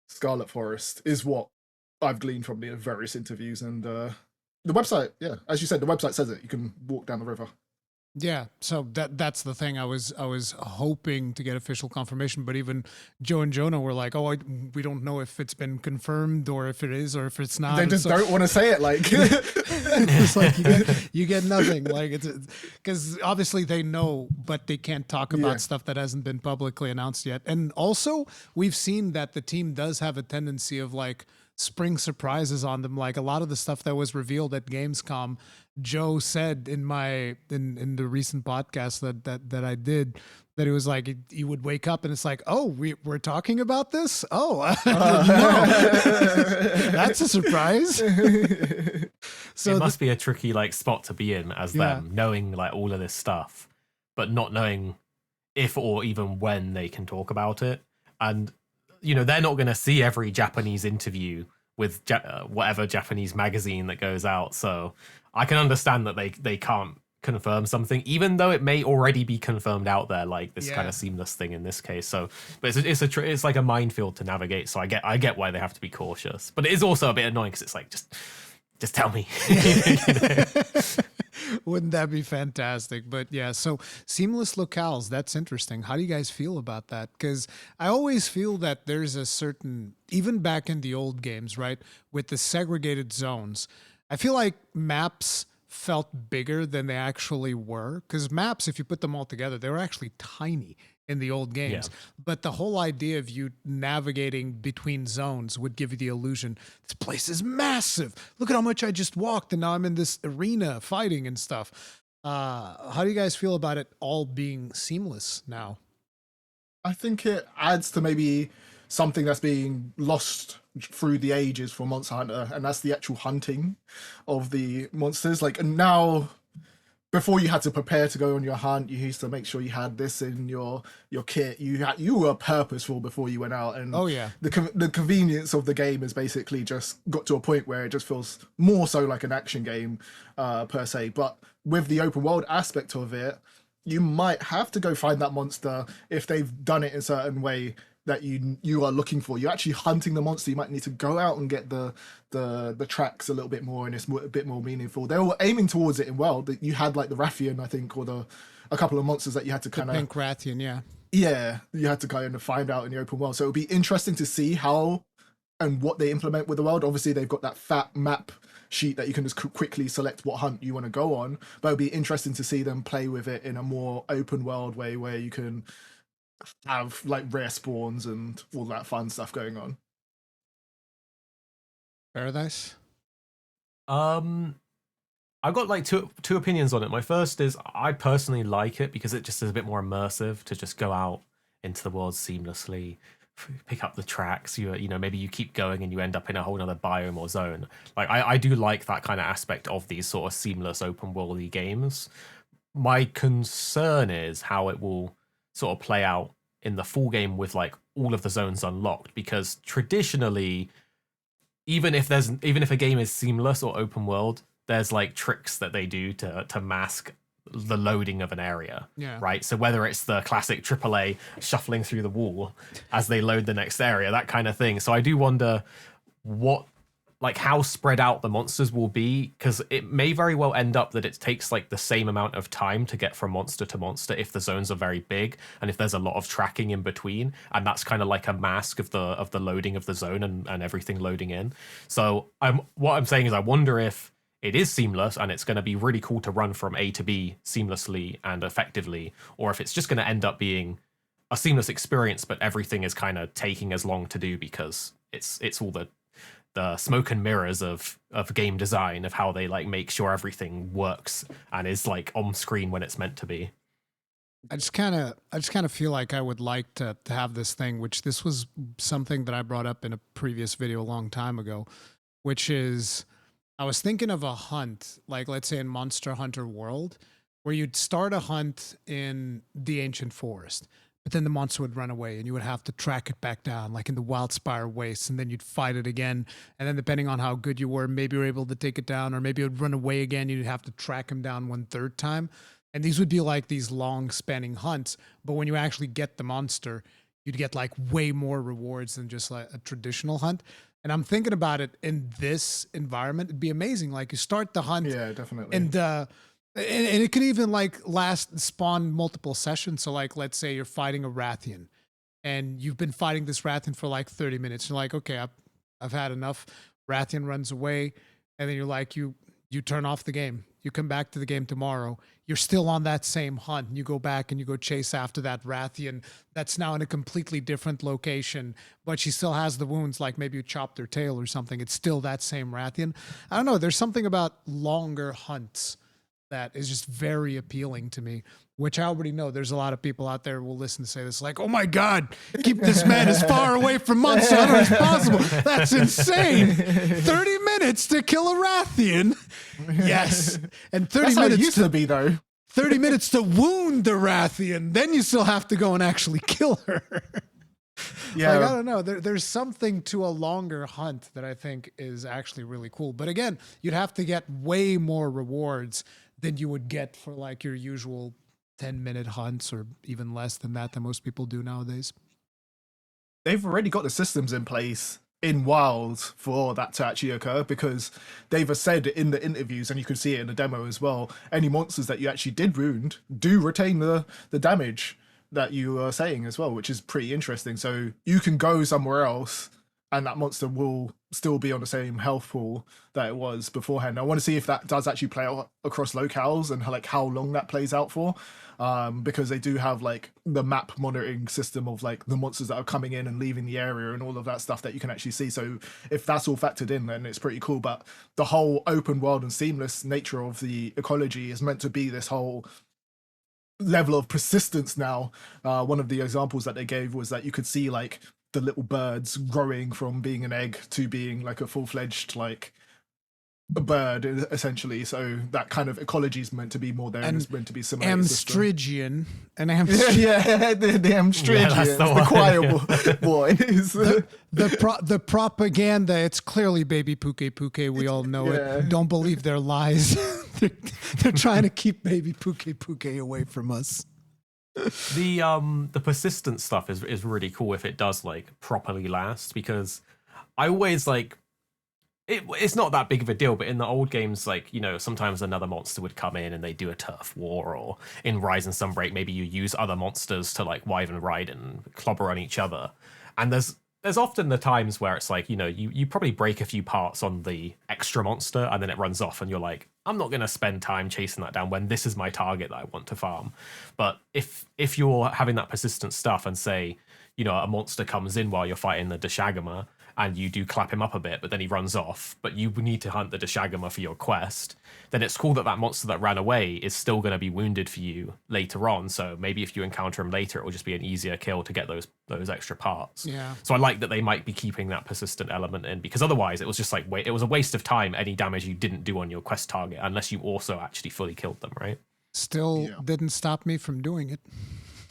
Scarlet Forest, is what I've gleaned from the various interviews. And the website, as you said, the website says it. You can walk down the river. Yeah, so that's the thing. I was hoping to get official confirmation, but even Joe and Jonah were like, "Oh, we don't know if it's been confirmed or if it is or if it's not." They just don't want to say it. Like it's like you get nothing. Like it's because obviously they know, but they can't talk about stuff that hasn't been publicly announced yet. And also, we've seen that the team does have a tendency of like spring surprises on them. Like a lot of the stuff that was revealed at Gamescom, Joe said in the recent podcast that I did, that it was like he would wake up and it's like, oh, we're talking about this. Oh, that's a surprise. So it must be a tricky like spot to be in as them, knowing like all of this stuff, but not knowing if or even when they can talk about it. And you know, they're not going to see every Japanese interview with whatever Japanese magazine that goes out. So I can understand that they can't confirm something, even though it may already be confirmed out there, like this kind of seamless thing in this case. So, but it's like a minefield to navigate. So I get why they have to be cautious, but it is also a bit annoying because it's like just tell me. Wouldn't that be fantastic? But yeah, so seamless locales, that's interesting. How do you guys feel about that? Because I always feel that there's a certain, even back in the old games, right, with the segregated zones, I feel like maps felt bigger than they actually were, because maps, if you put them all together, they were actually tiny in the old games. But the whole idea of you navigating between zones would give you the illusion this place is massive. Look at how much I just walked, and now I'm in this arena fighting and stuff. How do you guys feel about it all being seamless now? I think it adds to maybe something that's being lost through the ages for Monster Hunter, and that's the actual hunting of the monsters. Like, and now, before you had to prepare to go on your hunt, you used to make sure you had this in your kit. You were purposeful before you went out, and the convenience of the game has basically just got to a point where it just feels more so like an action game per se. But with the open world aspect of it, you might have to go find that monster if they've done it in a certain way that you are looking for. You're actually hunting the monster. You might need to go out and get the tracks a little bit more, and it's a bit more meaningful. They were aiming towards it in World. You had like the Rathian, I think, or a couple of monsters that you had to kind of pink Rathian, you had to kind of find out in the open world. So it'll be interesting to see how and what they implement with the world. Obviously, they've got that fat map sheet that you can just quickly select what hunt you want to go on, but it'll be interesting to see them play with it in a more open world way where you can have like rare spawns and all that fun stuff going on. Paradise? I've got like two opinions on it. My first is I personally like it because it just is a bit more immersive to just go out into the world seamlessly, pick up the tracks. You know, maybe you keep going and you end up in a whole other biome or zone. Like I do like that kind of aspect of these sort of seamless open worldy games. My concern is how it will sort of play out in the full game with like all of the zones unlocked, because traditionally, even if a game is seamless or open world, there's like tricks that they do to mask the loading of an area, right? So whether it's the classic AAA shuffling through the wall as they load the next area, that kind of thing. So I do wonder how spread out the monsters will be, because it may very well end up that it takes like the same amount of time to get from monster to monster if the zones are very big and if there's a lot of tracking in between, and that's kind of like a mask of the loading of the zone and everything loading in. So what I'm saying is I wonder if it is seamless and it's going to be really cool to run from A to B seamlessly and effectively, or if it's just going to end up being a seamless experience but everything is kind of taking as long to do because it's all the smoke and mirrors of game design, of how they like make sure everything works and is like on screen when it's meant to be. I just kind of feel like I would like to have this thing, which this was something that I brought up in a previous video a long time ago, which is I was thinking of a hunt, like let's say in Monster Hunter World, where you'd start a hunt in the ancient forest, but then the monster would run away and you would have to track it back down, like in the Wildspire Wastes, and then you'd fight it again. And then depending on how good you were, maybe you were able to take it down, or maybe it would run away again. You'd have to track him down one third time. And these would be like these long spanning hunts. But when you actually get the monster, you'd get like way more rewards than just like a traditional hunt. And I'm thinking about it in this environment. It'd be amazing. Like you start the hunt. Yeah, definitely. And it could even like spawn multiple sessions. So like, let's say you're fighting a Rathian and you've been fighting this Rathian for like 30 minutes. You're like, okay, I've had enough. Rathian runs away. And then you're like, you turn off the game. You come back to the game tomorrow. You're still on that same hunt. And you go back and you go chase after that Rathian that's now in a completely different location, but she still has the wounds. Like maybe you chopped her tail or something. It's still that same Rathian. I don't know. There's something about longer hunts that is just very appealing to me, which I already know there's a lot of people out there who will listen to say this, like, oh my God, keep this man as far away from Monster Hunter as possible. That's insane. 30 minutes to kill a Rathian. Yes. And 30 That's minutes how it used to be, though. 30 minutes to wound the Rathian. Then you still have to go and actually kill her. Yeah. Like, I don't know. There's something to a longer hunt that I think is actually really cool. But again, you'd have to get way more rewards than you would get for like your usual 10-minute hunts, or even less than that most people do nowadays. They've already got the systems in place in Wild for that to actually occur, because they've said in the interviews, and you can see it in the demo as well, any monsters that you actually did wound do retain the damage that you are saying as well, which is pretty interesting. So you can go somewhere else and that monster will still be on the same health pool that it was beforehand. I want to see if that does actually play out across locales and like how long that plays out for, because they do have like the map monitoring system of like the monsters that are coming in and leaving the area and all of that stuff that you can actually see. So if that's all factored in, then it's pretty cool. But the whole open world and seamless nature of the ecology is meant to be this whole level of persistence now. One of the examples that they gave was that you could see like the little birds growing from being an egg to being like a full-fledged like a bird, essentially. So that kind of ecology is meant to be more there, and it's meant to be similar. Amstrigian and yeah, the Amstrigian, Yeah, the choir boys. The propaganda. It's clearly baby Puke. We all know it. Don't believe their lies. they're trying to keep baby Puke away from us. The persistent stuff is really cool if it does like properly last, because I always like it's not that big of a deal, but in the old games, like, you know, sometimes another monster would come in and they do a turf war, or in Rise and Sunbreak maybe you use other monsters to like wyvern ride and clobber on each other, and there's often the times where it's like, you know, you probably break a few parts on the extra monster and then it runs off and you're like, I'm not going to spend time chasing that down when this is my target that I want to farm. But if you're having that persistent stuff and say, you know, a monster comes in while you're fighting the Deshagama and you do clap him up a bit, but then he runs off, but you need to hunt the Deshagama for your quest, then it's cool that that monster that ran away is still going to be wounded for you later on. So maybe if you encounter him later, it will just be an easier kill to get those extra parts. Yeah. So I like that they might be keeping that persistent element in, because otherwise it was just like, it was a waste of time, any damage you didn't do on your quest target, unless you also actually fully killed them, right? Still didn't stop me from doing it.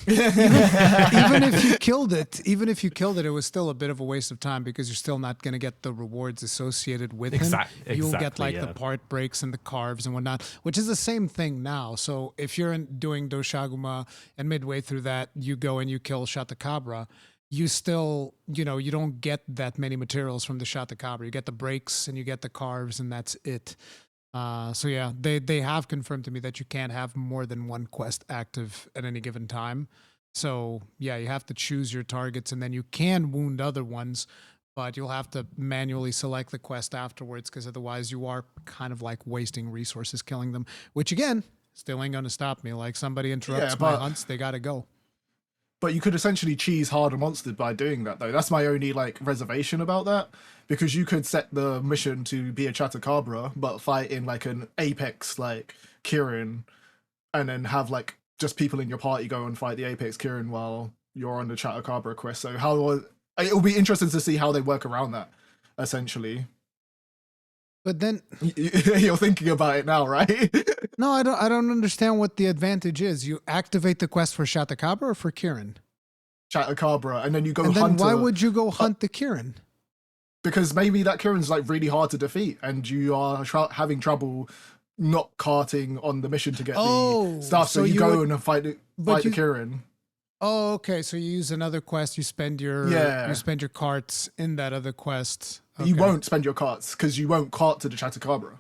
even if you killed it, it was still a bit of a waste of time, because you're still not going to get the rewards associated with him. You'll get like the part breaks and the carves and whatnot, which is the same thing now. So if you're doing Doshaguma and midway through that you go and you kill Shatakabra, you still, you know, you don't get that many materials from the Shatakabra. You get the breaks and you get the carves, and that's it. So yeah, they have confirmed to me that you can't have more than one quest active at any given time. So yeah, you have to choose your targets, and then you can wound other ones, but you'll have to manually select the quest afterwards, because otherwise you are kind of like wasting resources killing them, which again, still ain't gonna stop me. Like, somebody interrupts my hunts, they gotta go. But you could essentially cheese harder monsters by doing that, though. That's my only like reservation about that, because you could set the mission to be a Chatakabra, but fight in like an Apex like Kirin, and then have like just people in your party go and fight the Apex Kirin while you're on the Chatakabra quest. So it'll be interesting to see how they work around that, essentially. But then you're thinking about it now, right? No, I don't understand what the advantage is. You activate the quest for Shatakabra or for Kirin? Chatakabra, and then you go and hunt. Then why would you go hunt the Kirin? Because maybe that Kirin's like really hard to defeat, and you are having trouble not carting on the mission to get the stuff. So you go and fight the Kirin. Oh, okay. So you use another quest. You spend your carts in that other quest. Okay. You won't spend your carts because you won't cart to the Chatakabra.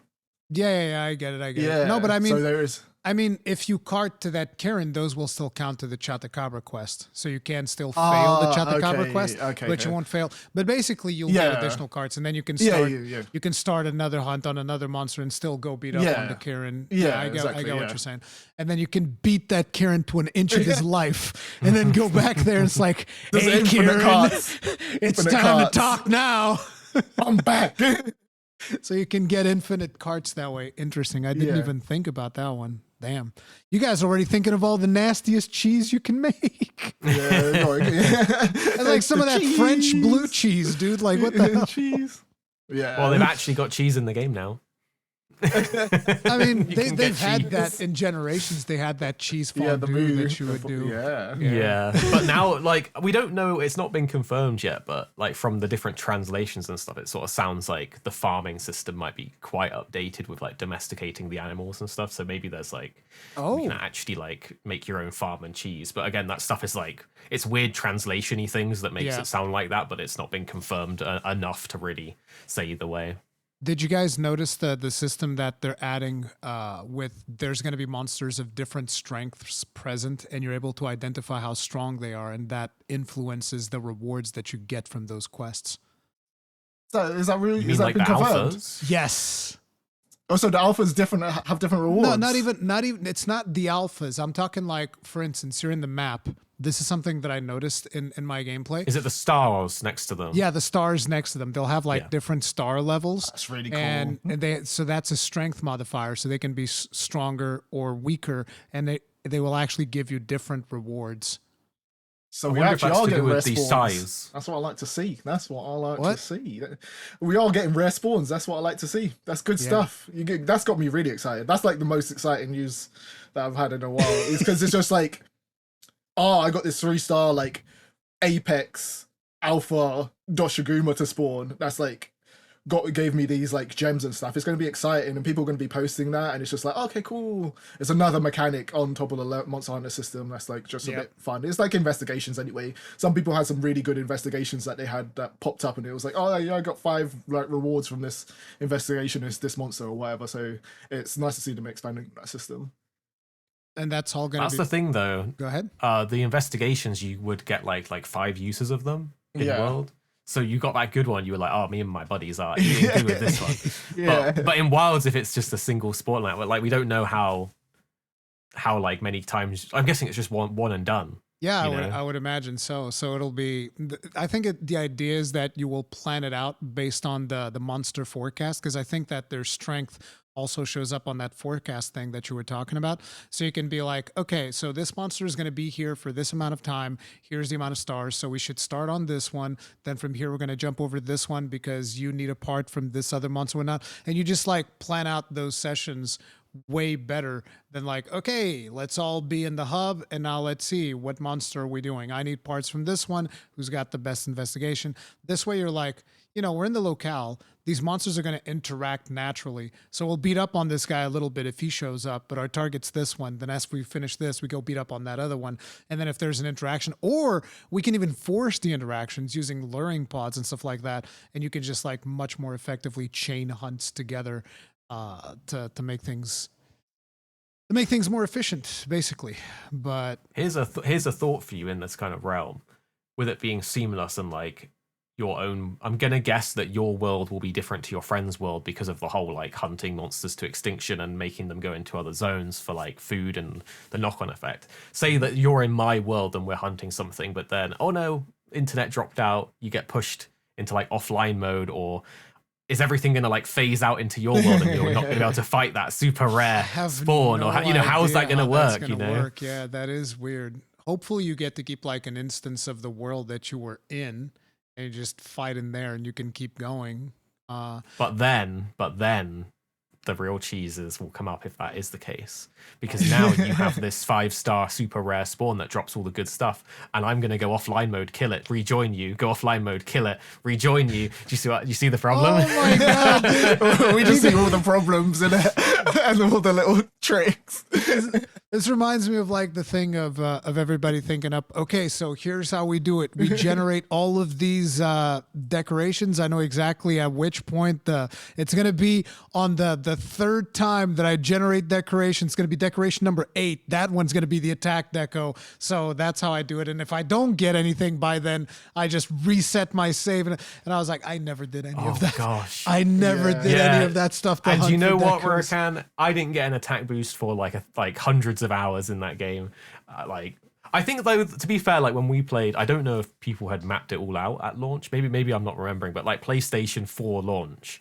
Yeah, I get it. No, but I mean, so there is. I mean, if you cart to that Kirin, those will still count to the Chatakabra quest. So you can still fail the Chatakabra quest, but you won't fail. But basically, you'll get additional carts, and then you can start. You can start another hunt on another monster and still go beat up on the Kirin. I get what you're saying. And then you can beat that Kirin to an inch of his life, and then go back there. And it's like, hey, Kirin, it's time to talk now. I'm back. So you can get infinite carts that way. Interesting. I didn't even think about that one. Damn. You guys already thinking of all the nastiest cheese you can make. And like some of that cheese. French blue cheese, dude. Like, what the hell? Cheese. Yeah. Well, they've actually got cheese in the game now. I mean, they've had that in Generations. They had that cheese fondue that you would do. Yeah. But now, like, we don't know. It's not been confirmed yet. But like from the different translations and stuff, it sort of sounds like the farming system might be quite updated with like domesticating the animals and stuff. So maybe there's like you can actually like make your own farm and cheese. But again, that stuff is like it's weird translation-y things that makes it sound like that. But it's not been confirmed enough to really say either way. Did you guys notice the system that they're adding with there's going to be monsters of different strengths present, and you're able to identify how strong they are, and that influences the rewards that you get from those quests? So is that really? You mean Is that like been the confirmed? alphas? Yes. Also, the alphas different have different rewards. No, not even. It's not the alphas. I'm talking like, for instance, you're in the map. This is something that I noticed in my gameplay. Is it the stars next to them? Yeah, the stars next to them. They'll have like Yeah. different star levels. That's really cool. And so that's a strength modifier. So they can be stronger or weaker, and they will actually give you different rewards. So I we wonder if actually that's are to do getting with rare the spawns. size. That's what I like to see. That's what I like What? to see. We are getting rare spawns. That's what I like to see. That's good stuff. That's got me really excited. That's like the most exciting news that I've had in a while. It's because it's just like, oh, I got this 3-star like Apex Alpha Doshiguma to spawn. That's like gave me these like gems and stuff. It's going to be exciting, and people are going to be posting that, and it's just like, okay, cool. It's another mechanic on top of the Monster Hunter system that's like just a bit fun. It's like investigations anyway. Some people had some really good investigations that they had that popped up, and it was like, oh yeah, I got 5 like rewards from this investigation as this monster or whatever. So it's nice to see them expanding that system. And that's all going to be... That's the thing, though. Go ahead. The investigations, you would get like 5 uses of them in the world. So you got that good one. You were like, oh, me and my buddies are eating good with this one. But in Wilds, if it's just a single spawn, like we don't know how like many times. I'm guessing it's just one and done. Yeah, I would imagine so. So it'll be. I think the idea is that you will plan it out based on the monster forecast, because I think that their strength also shows up on that forecast thing that you were talking about. So you can be like, okay, so this monster is going to be here for this amount of time. Here's the amount of stars. So we should start on this one. Then from here, we're going to jump over to this one because you need a part from this other monster or not. And you just like plan out those sessions way better than like, okay, let's all be in the hub and now let's see what monster are we doing. I need parts from this one who's got the best investigation. This way you're like, we're in the locale. These monsters are going to interact naturally. So we'll beat up on this guy a little bit if he shows up, but our target's this one. Then as we finish this, we go beat up on that other one. And then if there's an interaction, or we can even force the interactions using luring pods and stuff like that. And you can just like much more effectively chain hunts together to make things more efficient, basically. But here's a thought for you in this kind of realm, with it being seamless and like your own. I'm gonna guess that your world will be different to your friend's world because of the whole like hunting monsters to extinction and making them go into other zones for like food and the knock-on effect. Say that you're in my world and we're hunting something, but then oh no, internet dropped out. You get pushed into like offline mode, or is everything going to like phase out into your world and you're not going to be able to fight that super rare spawn? Or how's that going to work? Work? Yeah, that is weird. Hopefully you get to keep like an instance of the world that you were in and you just fight in there and you can keep going. But then the real cheeses will come up if that is the case, because now you have this 5-star super rare spawn that drops all the good stuff, and I'm gonna go offline mode, kill it, rejoin you, go offline mode, kill it, rejoin you. Do you see the problem? Oh my god, we just see all the problems in it and all the little tricks. This reminds me of like the thing of everybody thinking up, okay, so here's how we do it. We generate all of these decorations. I know exactly at which point it's going to be on the third time that I generate decoration. It's going to be decoration number 8. That one's going to be the attack deco. So that's how I do it. And if I don't get anything by then, I just reset my save. And I was like, I never did any of that. Gosh. I never did any of that stuff. And you know what, Rurikhan? I didn't get an attack boost for like hundreds of hours in that game. I think though, to be fair, like when we played, I don't know if people had mapped it all out at launch. Maybe I'm not remembering, but like PlayStation 4 launch,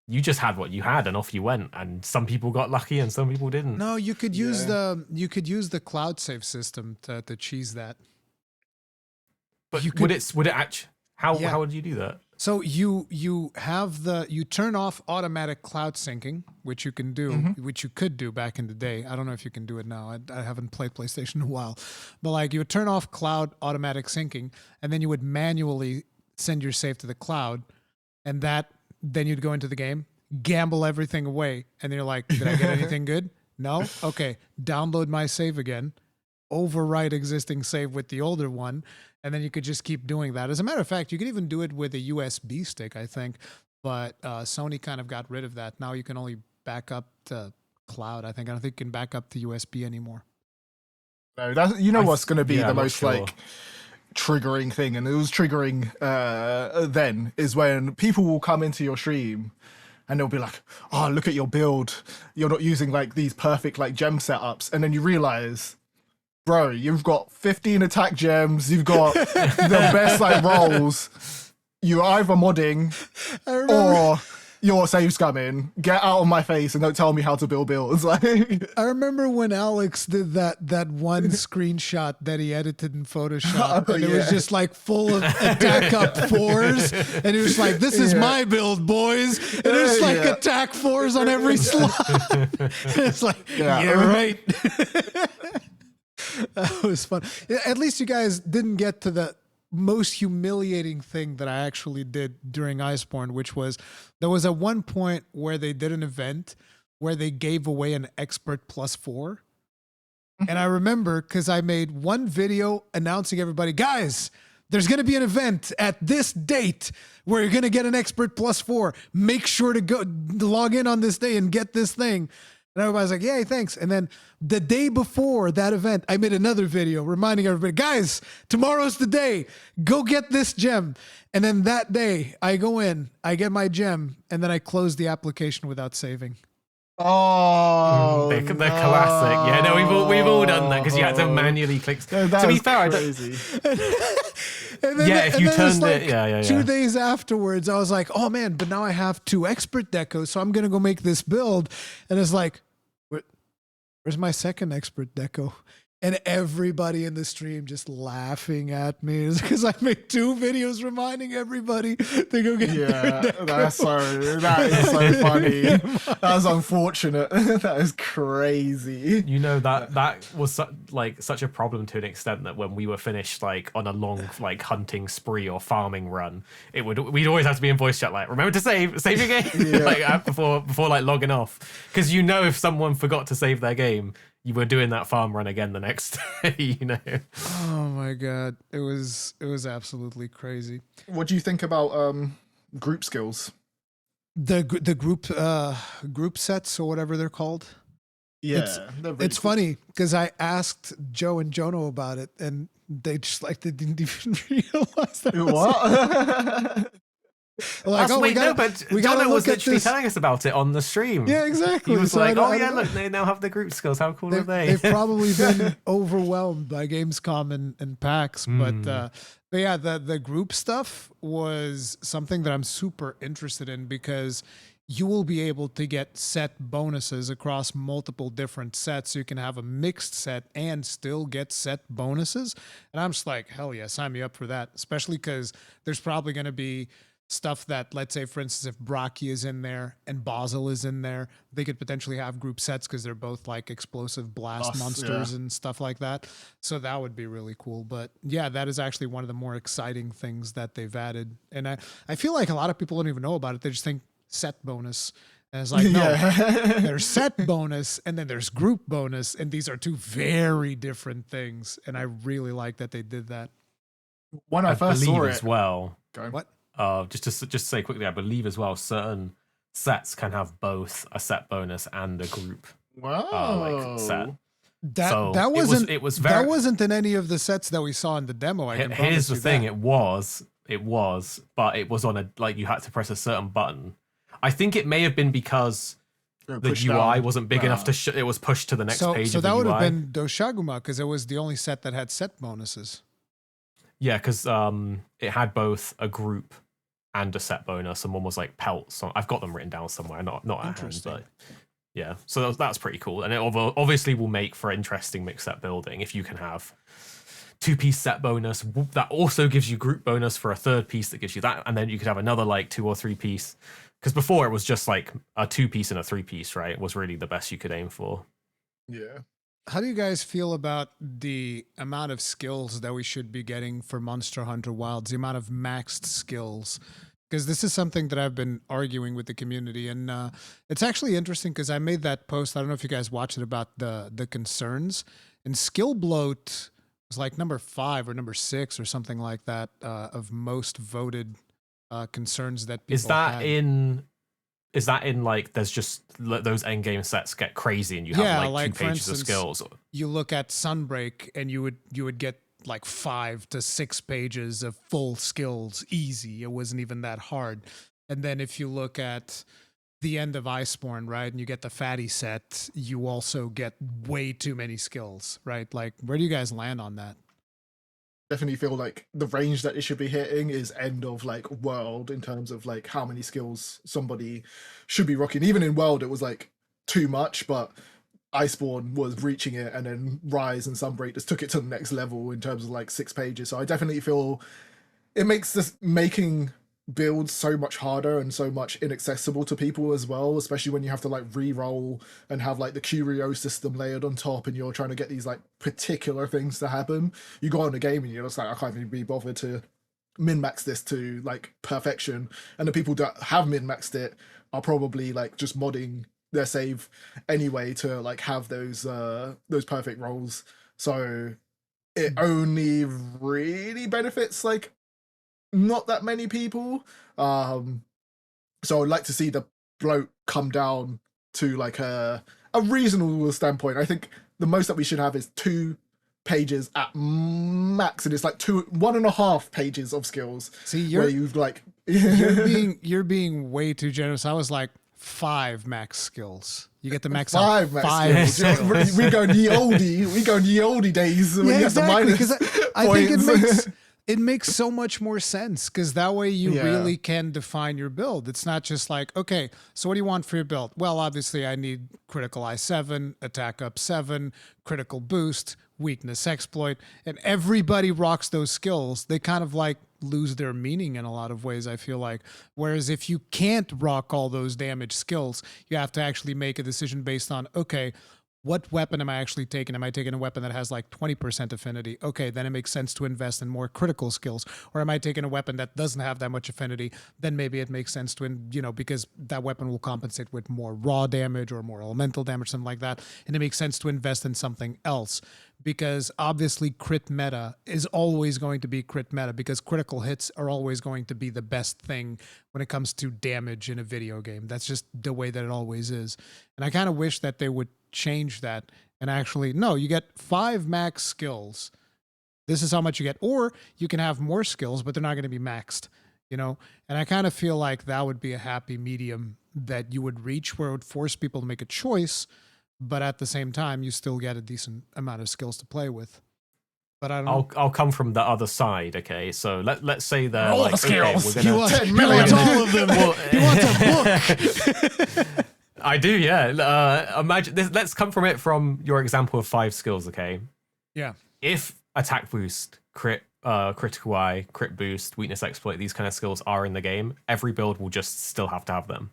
you just had what you had and off you went. And some people got lucky and some people didn't. No, you could use the cloud save system to cheese that. But would it actually? How would you do that? So you turn off automatic cloud syncing, which you can do, which you could do back in the day. I don't know if you can do it now. I haven't played PlayStation in a while, but like you would turn off cloud automatic syncing, and then you would manually send your save to the cloud, and then you'd go into the game, gamble everything away, and then you're like, did I get anything good? No? Okay, download my save again, overwrite existing save with the older one, and then you could just keep doing that. As a matter of fact, you could even do it with a USB stick, I think. But Sony kind of got rid of that. Now you can only back up to cloud, I think. I don't think you can back up to USB anymore. No, what's going to be the most like triggering thing, and it was triggering then, is when people will come into your stream and they'll be like, oh, look at your build, you're not using like these perfect like gem setups, and then you realize, bro, you've got 15 attack gems, you've got the best like rolls, you're either modding or you're save scamming. Get out of my face and don't tell me how to build builds. Like, I remember when Arekkz did that one screenshot that he edited in Photoshop, and it was just like full of attack up 4s, and he was like, "This is my build, boys," and there's like attack 4s on every slot. It's like, you're right. That was fun. Yeah, at least you guys didn't get to the most humiliating thing that I actually did during Iceborne, which was there was at one point where they did an event where they gave away an expert +4. And I remember because I made one video announcing everybody, guys, there's going to be an event at this date where you're going to get an expert +4. Make sure to go log in on this day and get this thing. And everybody's like, yay, thanks. And then the day before that event, I made another video reminding everybody, guys, tomorrow's the day. Go get this gem. And then that day, I go in, I get my gem, and then I close the application without saving. Oh, the classic. Yeah, no, we've all done that because you had to manually click. No, to be fair, crazy. And then, if you turned like it, 2 days afterwards, I was like, oh man, but now I have 2 expert decos, so I'm going to go make this build. And it's like, where's my second expert deco? And everybody in the stream just laughing at me because I made 2 videos reminding everybody to go get their deco. That is so funny. That is unfortunate. That is crazy. You know, that was such a problem to an extent that when we were finished like on a long like hunting spree or farming run, we'd always have to be in voice chat like, remember to save your game like before like logging off, because you know if someone forgot to save their game, you were doing that farm run again the next day, you know. Oh my god, it was absolutely crazy. What do you think about group skills? The group sets or whatever they're called. Yeah, it's cool. Funny because I asked Joe and Jono about it, and they just like they didn't even realize that. What? Like, we Jono was literally telling us about it on the stream. Yeah, exactly. He was like, look, they now have the group skills. How cool are they? They've probably been overwhelmed by Gamescom and PAX, but yeah, the group stuff was something that I'm super interested in because you will be able to get set bonuses across multiple different sets. So you can have a mixed set and still get set bonuses. And I'm just like, hell yeah, sign me up for that, especially because there's probably going to be stuff that, let's say, for instance, if Braki is in there and Basel is in there, they could potentially have group sets because they're both like explosive blast monsters and stuff like that. So that would be really cool. But yeah, that is actually one of the more exciting things that they've added. And I feel like a lot of people don't even know about it. They just think set bonus. And it's like, no, there's set bonus and then there's group bonus. And these are 2 very different things. And I really like that they did that. When I first saw it as well. What? Just to say quickly, I believe as well certain sets can have both a set bonus and a group set. That wasn't in any of the sets that we saw in the demo. Here's the thing: it was, but it was on a you had to press a certain button. I think it may have been because the UI wasn't big enough to. It was pushed to the next page. So of the that would UI. have been Doshaguma because it was the only set that had set bonuses. Yeah, because it had both a group and a set bonus, and one was like pelts. So I've got them written down somewhere, not at hand, but yeah. So that's pretty cool, and it obviously will make for interesting mixed set building if you can have 2-piece set bonus that also gives you group bonus for a 3rd piece that gives you that, and then you could have another like 2 or 3 piece. Because before it was just like a 2-piece and a 3-piece, right? It was really the best you could aim for. Yeah. How do you guys feel about the amount of skills that we should be getting for Monster Hunter Wilds, the amount of maxed skills? Because this is something that I've been arguing with the community, and it's actually interesting because I made that post. I don't know if you guys watched it about the concerns, and skill bloat was like number 5 or number 6 or something like that of most voted concerns that people had. Is that in like there's just those end game sets get crazy and you have like 2 pages of skills? You look at Sunbreak and you would get like 5 to 6 pages of full skills easy. It wasn't even that hard. And then if you look at the end of Iceborne, right, and you get the fatty set, you also get way too many skills, right? Like, where do you guys land on that? Definitely feel like the range that it should be hitting is end of like world in terms of like how many skills somebody should be rocking. Even in world, it was like too much, but Iceborne was reaching it, and then Rise and Sunbreak just took it to the next level in terms of like 6 pages. So I definitely feel it makes this making builds so much harder and so much inaccessible to people as well, especially when you have to like re-roll and have like the curio system layered on top, and you're trying to get these like particular things to happen. You go on a game and you're just like, I can't even be bothered to min-max this to like perfection, and the people that have min-maxed it are probably like just modding their save anyway to like have those perfect rolls. So it only really benefits like not that many people. So I'd like to see the bloat come down to like a reasonable standpoint. I think the most that we should have is 2 pages at max, and it's like 1.5 pages of skills. See, where you've like you're being way too generous. I was like 5 max skills. You get the max 5 max skills. We go ye oldie days. When Yeah, you exactly. Have the Because I think it makes so much more sense, because that way you really can define your build. It's not just like, okay, so what do you want for your build? Well, obviously I need critical I7, attack up 7, critical boost, weakness exploit, and everybody rocks those skills. They kind of like lose their meaning in a lot of ways, I feel like. Whereas if you can't rock all those damage skills, you have to actually make a decision based on, okay, what weapon am I actually taking? Am I taking a weapon that has like 20% affinity? Okay, then it makes sense to invest in more critical skills. Or am I taking a weapon that doesn't have that much affinity? Then maybe it makes sense to, because that weapon will compensate with more raw damage or more elemental damage, something like that. And it makes sense to invest in something else. Because obviously crit meta is always going to be crit meta, because critical hits are always going to be the best thing when it comes to damage in a video game. That's just the way that it always is. And I kind of wish that they would change that and actually, no, you get 5 max skills. This is how much you get. Or you can have more skills, but they're not going to be maxed, And I kind of feel like that would be a happy medium that you would reach, where it would force people to make a choice, but at the same time, you still get a decent amount of skills to play with. But I don't know. I'll come from the other side, okay? So let's say they're all like, the skills. Okay, we're gonna, He wants all of them. He wants a book. I do, yeah. Imagine this. Let's come from it from your example of 5 skills, okay? Yeah. If attack boost, critical eye, crit boost, weakness exploit, these kind of skills are in the game, every build will just still have to have them.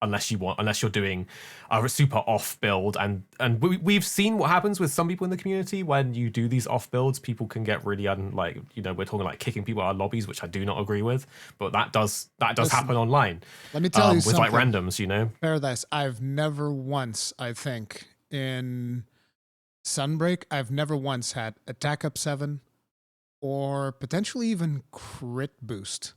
Unless you're doing a super off build, and we've seen what happens with some people in the community when you do these off builds. People can get really we're talking like kicking people out of lobbies, which I do not agree with, but that does happen online. Let me tell you something. With like randoms, Paradise, I've never once, I think, in Sunbreak, I've never once had attack up 7 or potentially even crit boost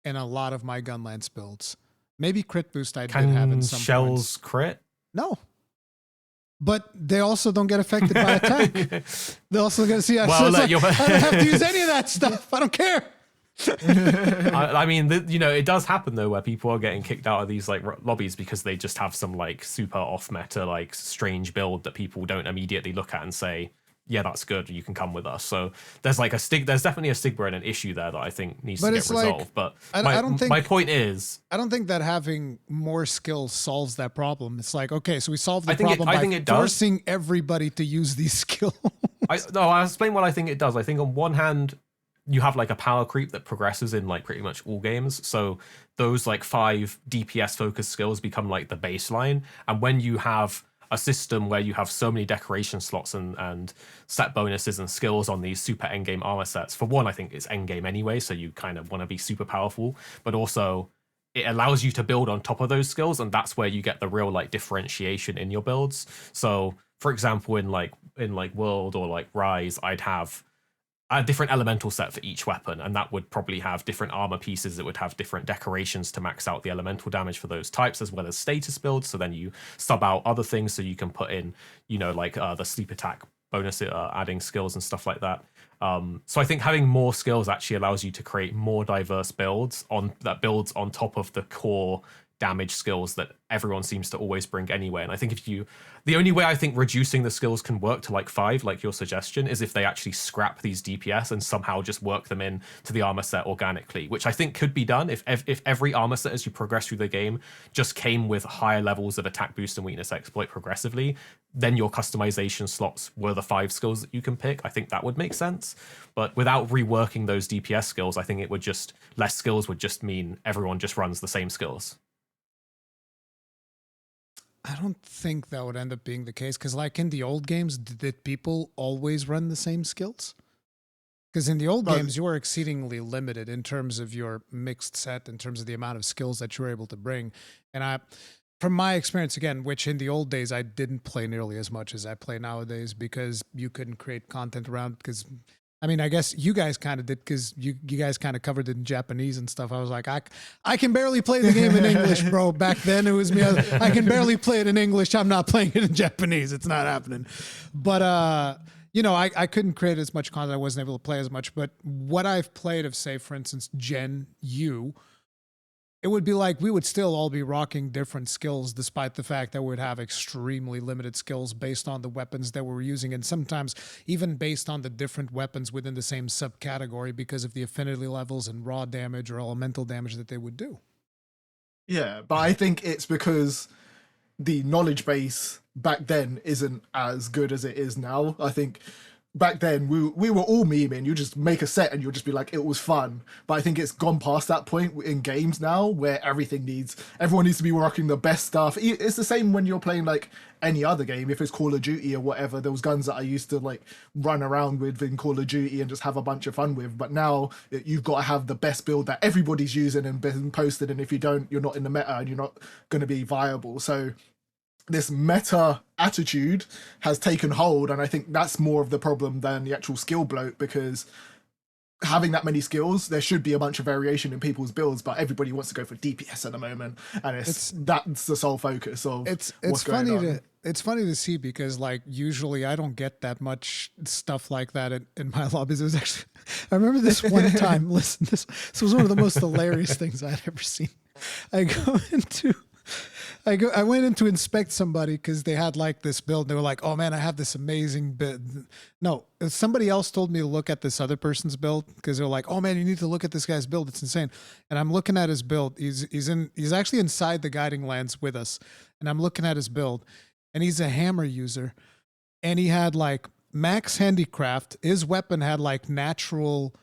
in a lot of my Gunlance builds. Maybe crit boost I did have in some shells points. Crit? No. But they also don't get affected by attack. They also get to see. Well, I don't have to use any of that stuff. I don't care. I mean, it does happen though, where people are getting kicked out of these like lobbies because they just have some like super off meta, like strange build that people don't immediately look at and say, yeah, that's good, you can come with us. So there's like there's definitely a stigma and an issue there that I think needs to get resolved. But my point is, I don't think that having more skills solves that problem. It's like, okay, so we solved the problem by forcing everybody to use these skills. I'll explain what I think it does. I think on one hand, you have like a power creep that progresses in like pretty much all games. So those like 5 DPS focused skills become like the baseline. And when you have a system where you have so many decoration slots and set bonuses and skills on these super endgame armor sets, for one, I think it's endgame anyway, so you kind of want to be super powerful, but also it allows you to build on top of those skills, and that's where you get the real like differentiation in your builds. So for example, in like World or like Rise, I'd have a different elemental set for each weapon, and that would probably have different armor pieces that would have different decorations to max out the elemental damage for those types, as well as status builds. So then you sub out other things, so you can put in, like the sleep attack bonus, adding skills and stuff like that. So I think having more skills actually allows you to create more diverse builds builds on top of the core damage skills that everyone seems to always bring anyway. And I think the only way I think reducing the skills can work to like 5, like your suggestion, is if they actually scrap these DPS and somehow just work them in to the armor set organically, which I think could be done if every armor set as you progress through the game just came with higher levels of attack boost and weakness exploit progressively, then your customization slots were the 5 skills that you can pick. I think that would make sense. But without reworking those DPS skills, I think it would just, less skills would just mean everyone just runs the same skills. I don't think that would end up being the case, because like in the old games, did people always run the same skills? Because in the old games, you were exceedingly limited in terms of your mixed set, in terms of the amount of skills that you were able to bring. And from my experience, again, which in the old days, I didn't play nearly as much as I play nowadays, because you couldn't create content around, because I mean, I guess you guys kind of did, because you guys kind of covered it in Japanese and stuff. I was like, I can barely play the game in English, bro. Back then, it was me. I can barely play it in English. I'm not playing it in Japanese. It's not happening. But, you know, I couldn't create as much content. I wasn't able to play as much. But what I've played of, say, for instance, Gen U, it would be like we would still all be rocking different skills, despite the fact that we would have extremely limited skills based on the weapons that we were using, and sometimes even based on the different weapons within the same subcategory because of the affinity levels and raw damage or elemental damage that they would do. Yeah, but I think it's because the knowledge base back then isn't as good as it is now. I think back then we were all memeing. You just make a set and you'll just be like, it was fun. But I think it's gone past that point in games now, where everyone needs to be rocking the best stuff. It's the same when you're playing like any other game. If it's Call of Duty or whatever, there was guns that I used to like run around with in Call of Duty and just have a bunch of fun with. But now you've got to have the best build that everybody's using and been posted, and if you don't, you're not in the meta and you're not going to be viable. So this meta attitude has taken hold, and I think that's more of the problem than the actual skill bloat, because having that many skills, there should be a bunch of variation in people's builds, but everybody wants to go for DPS at the moment, and that's the sole focus of what's going on. It's funny to see, because like usually I don't get that much stuff like that in my lobbies. It was actually, I remember this one time, listen, this was one of the most hilarious things I'd ever seen. I went in to inspect somebody because they had like this build. They were like, oh man, I have this amazing build. No, somebody else told me to look at this other person's build, because they were like, oh man, you need to look at this guy's build. It's insane. And I'm looking at his build. He's actually inside the guiding lands with us. And I'm looking at his build, and he's a hammer user. And he had like max handicraft. His weapon had like natural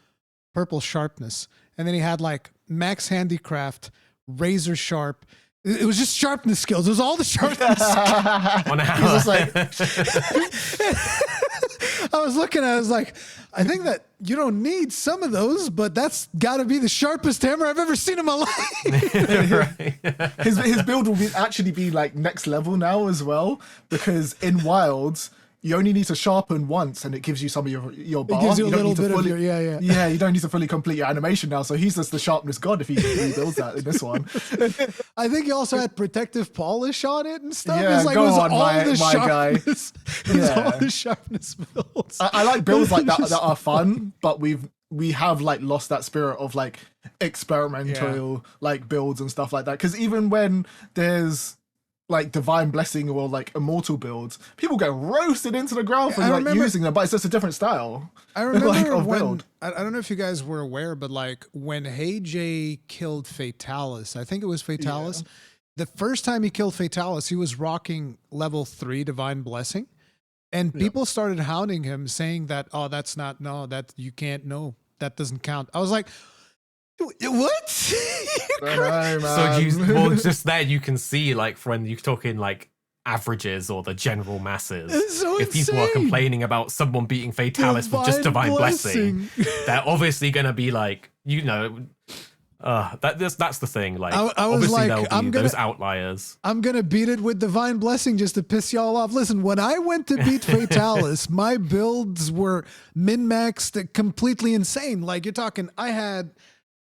purple sharpness. And then he had like max handicraft, razor sharp. It was just sharpness skills. It was all the sharpness skills. Like, I was looking at it, I was like, I think that you don't need some of those, but that's got to be the sharpest hammer I've ever seen in my life. Right. His build will actually be like next level now as well, because in Wilds, you only need to sharpen once and it gives you some of your bar. It gives you a don't little need to bit fully, of your, yeah. Yeah, you don't need to fully complete your animation now. So he's just the sharpness god if he rebuilds that in this one. I think he also had protective polish on it and stuff. Yeah, it was like, go it was on, all my the sharpness. Guy. It was all the sharpness builds. I like builds like that are fun, but we have like lost that spirit of like experimental like builds and stuff like that. Because even when there's like divine blessing or like immortal builds, people get roasted into the ground for using them, but it's just a different style. I remember of build. I don't know if you guys were aware, but like when Hey J killed Fatalis, I think it was Fatalis. Yeah. The first time he killed Fatalis, he was rocking level 3 divine blessing, and people started hounding him, saying that, oh, that you can't, no, that doesn't count. I was like, what? So just there you can see, like, when you're talking like averages or the general masses, if people are complaining about someone beating Fatalis with just divine blessing, they're obviously gonna be like, that's the thing. Like, I was like, there'll be those outliers. I'm gonna beat it with divine blessing just to piss y'all off. Listen, when I went to beat Fatalis, my builds were min-maxed completely insane. Like, you're talking, I had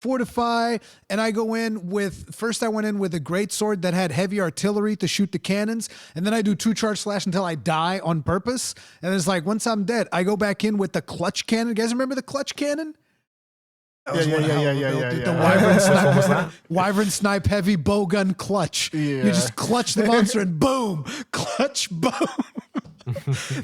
fortify, and I go in with, first I went in with a great sword that had heavy artillery to shoot the cannons, and then I do 2 charge slash until I die on purpose. And it's like, once I'm dead, I go back in with the clutch cannon. You guys remember the clutch cannon? Yeah. The Wyvern snipe, Wyvern snipe heavy bowgun clutch. Yeah. You just clutch the monster and boom, clutch, boom.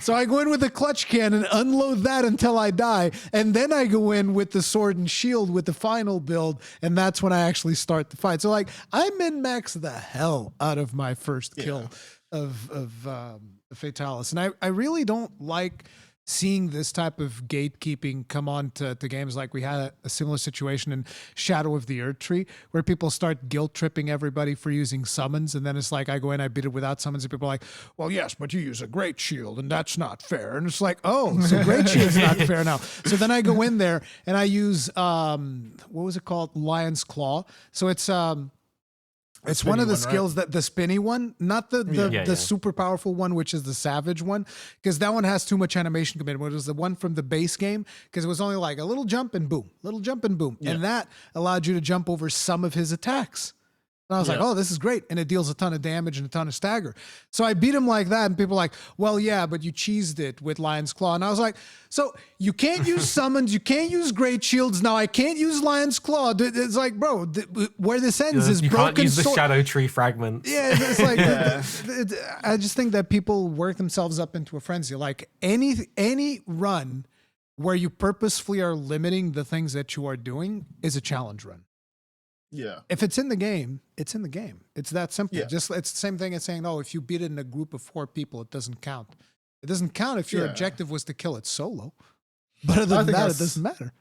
So I go in with the clutch cannon, unload that until I die, and then I go in with the sword and shield with the final build, and that's when I actually start the fight. So like, I min-max the hell out of my first kill of Fatalis, and I really don't like seeing this type of gatekeeping come on to games. Like we had a similar situation in Shadow of the Earth Tree, where people start guilt tripping everybody for using summons, and then it's like I go in, I beat it without summons, and people are like, well, yes, but you use a great shield and that's not fair. And it's like, oh, so great shield's not fair now. So then I go in there and I use what was it called, Lion's Claw. So it's one of the skills, that the spinny one, not the super powerful one, which is the savage one, because that one has too much animation commitment. It was the one from the base game, because it was only like a little jump and boom, little jump and boom. And that allowed you to jump over some of his attacks. And I was like, oh, this is great. And it deals a ton of damage and a ton of stagger. So I beat him like that. And people are like, well, yeah, but you cheesed it with Lion's Claw. And I was like, so you can't use summons. You can't use great shields. Now I can't use Lion's Claw. It's like, bro, where this ends is you broken can't use the sword. Shadow Tree fragments. Yeah, it's like, I just think that people work themselves up into a frenzy. Like any run where you purposefully are limiting the things that you are doing is a challenge run. Yeah. If it's in the game, it's in the game. It's that simple. Yeah. Just it's the same thing as saying, oh, if you beat it in a group of 4 people, it doesn't count. It doesn't count if your objective was to kill it solo. But other than that, it doesn't matter.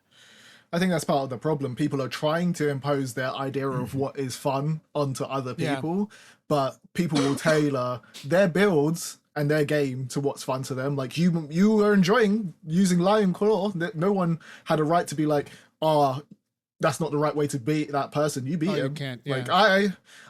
I think that's part of the problem. People are trying to impose their idea of what is fun onto other people, but people will tailor their builds and their game to what's fun to them. Like you are enjoying using Lion Claw. No one had a right to be like, oh, that's not the right way to beat that person. You beat him. You can't. Yeah. Like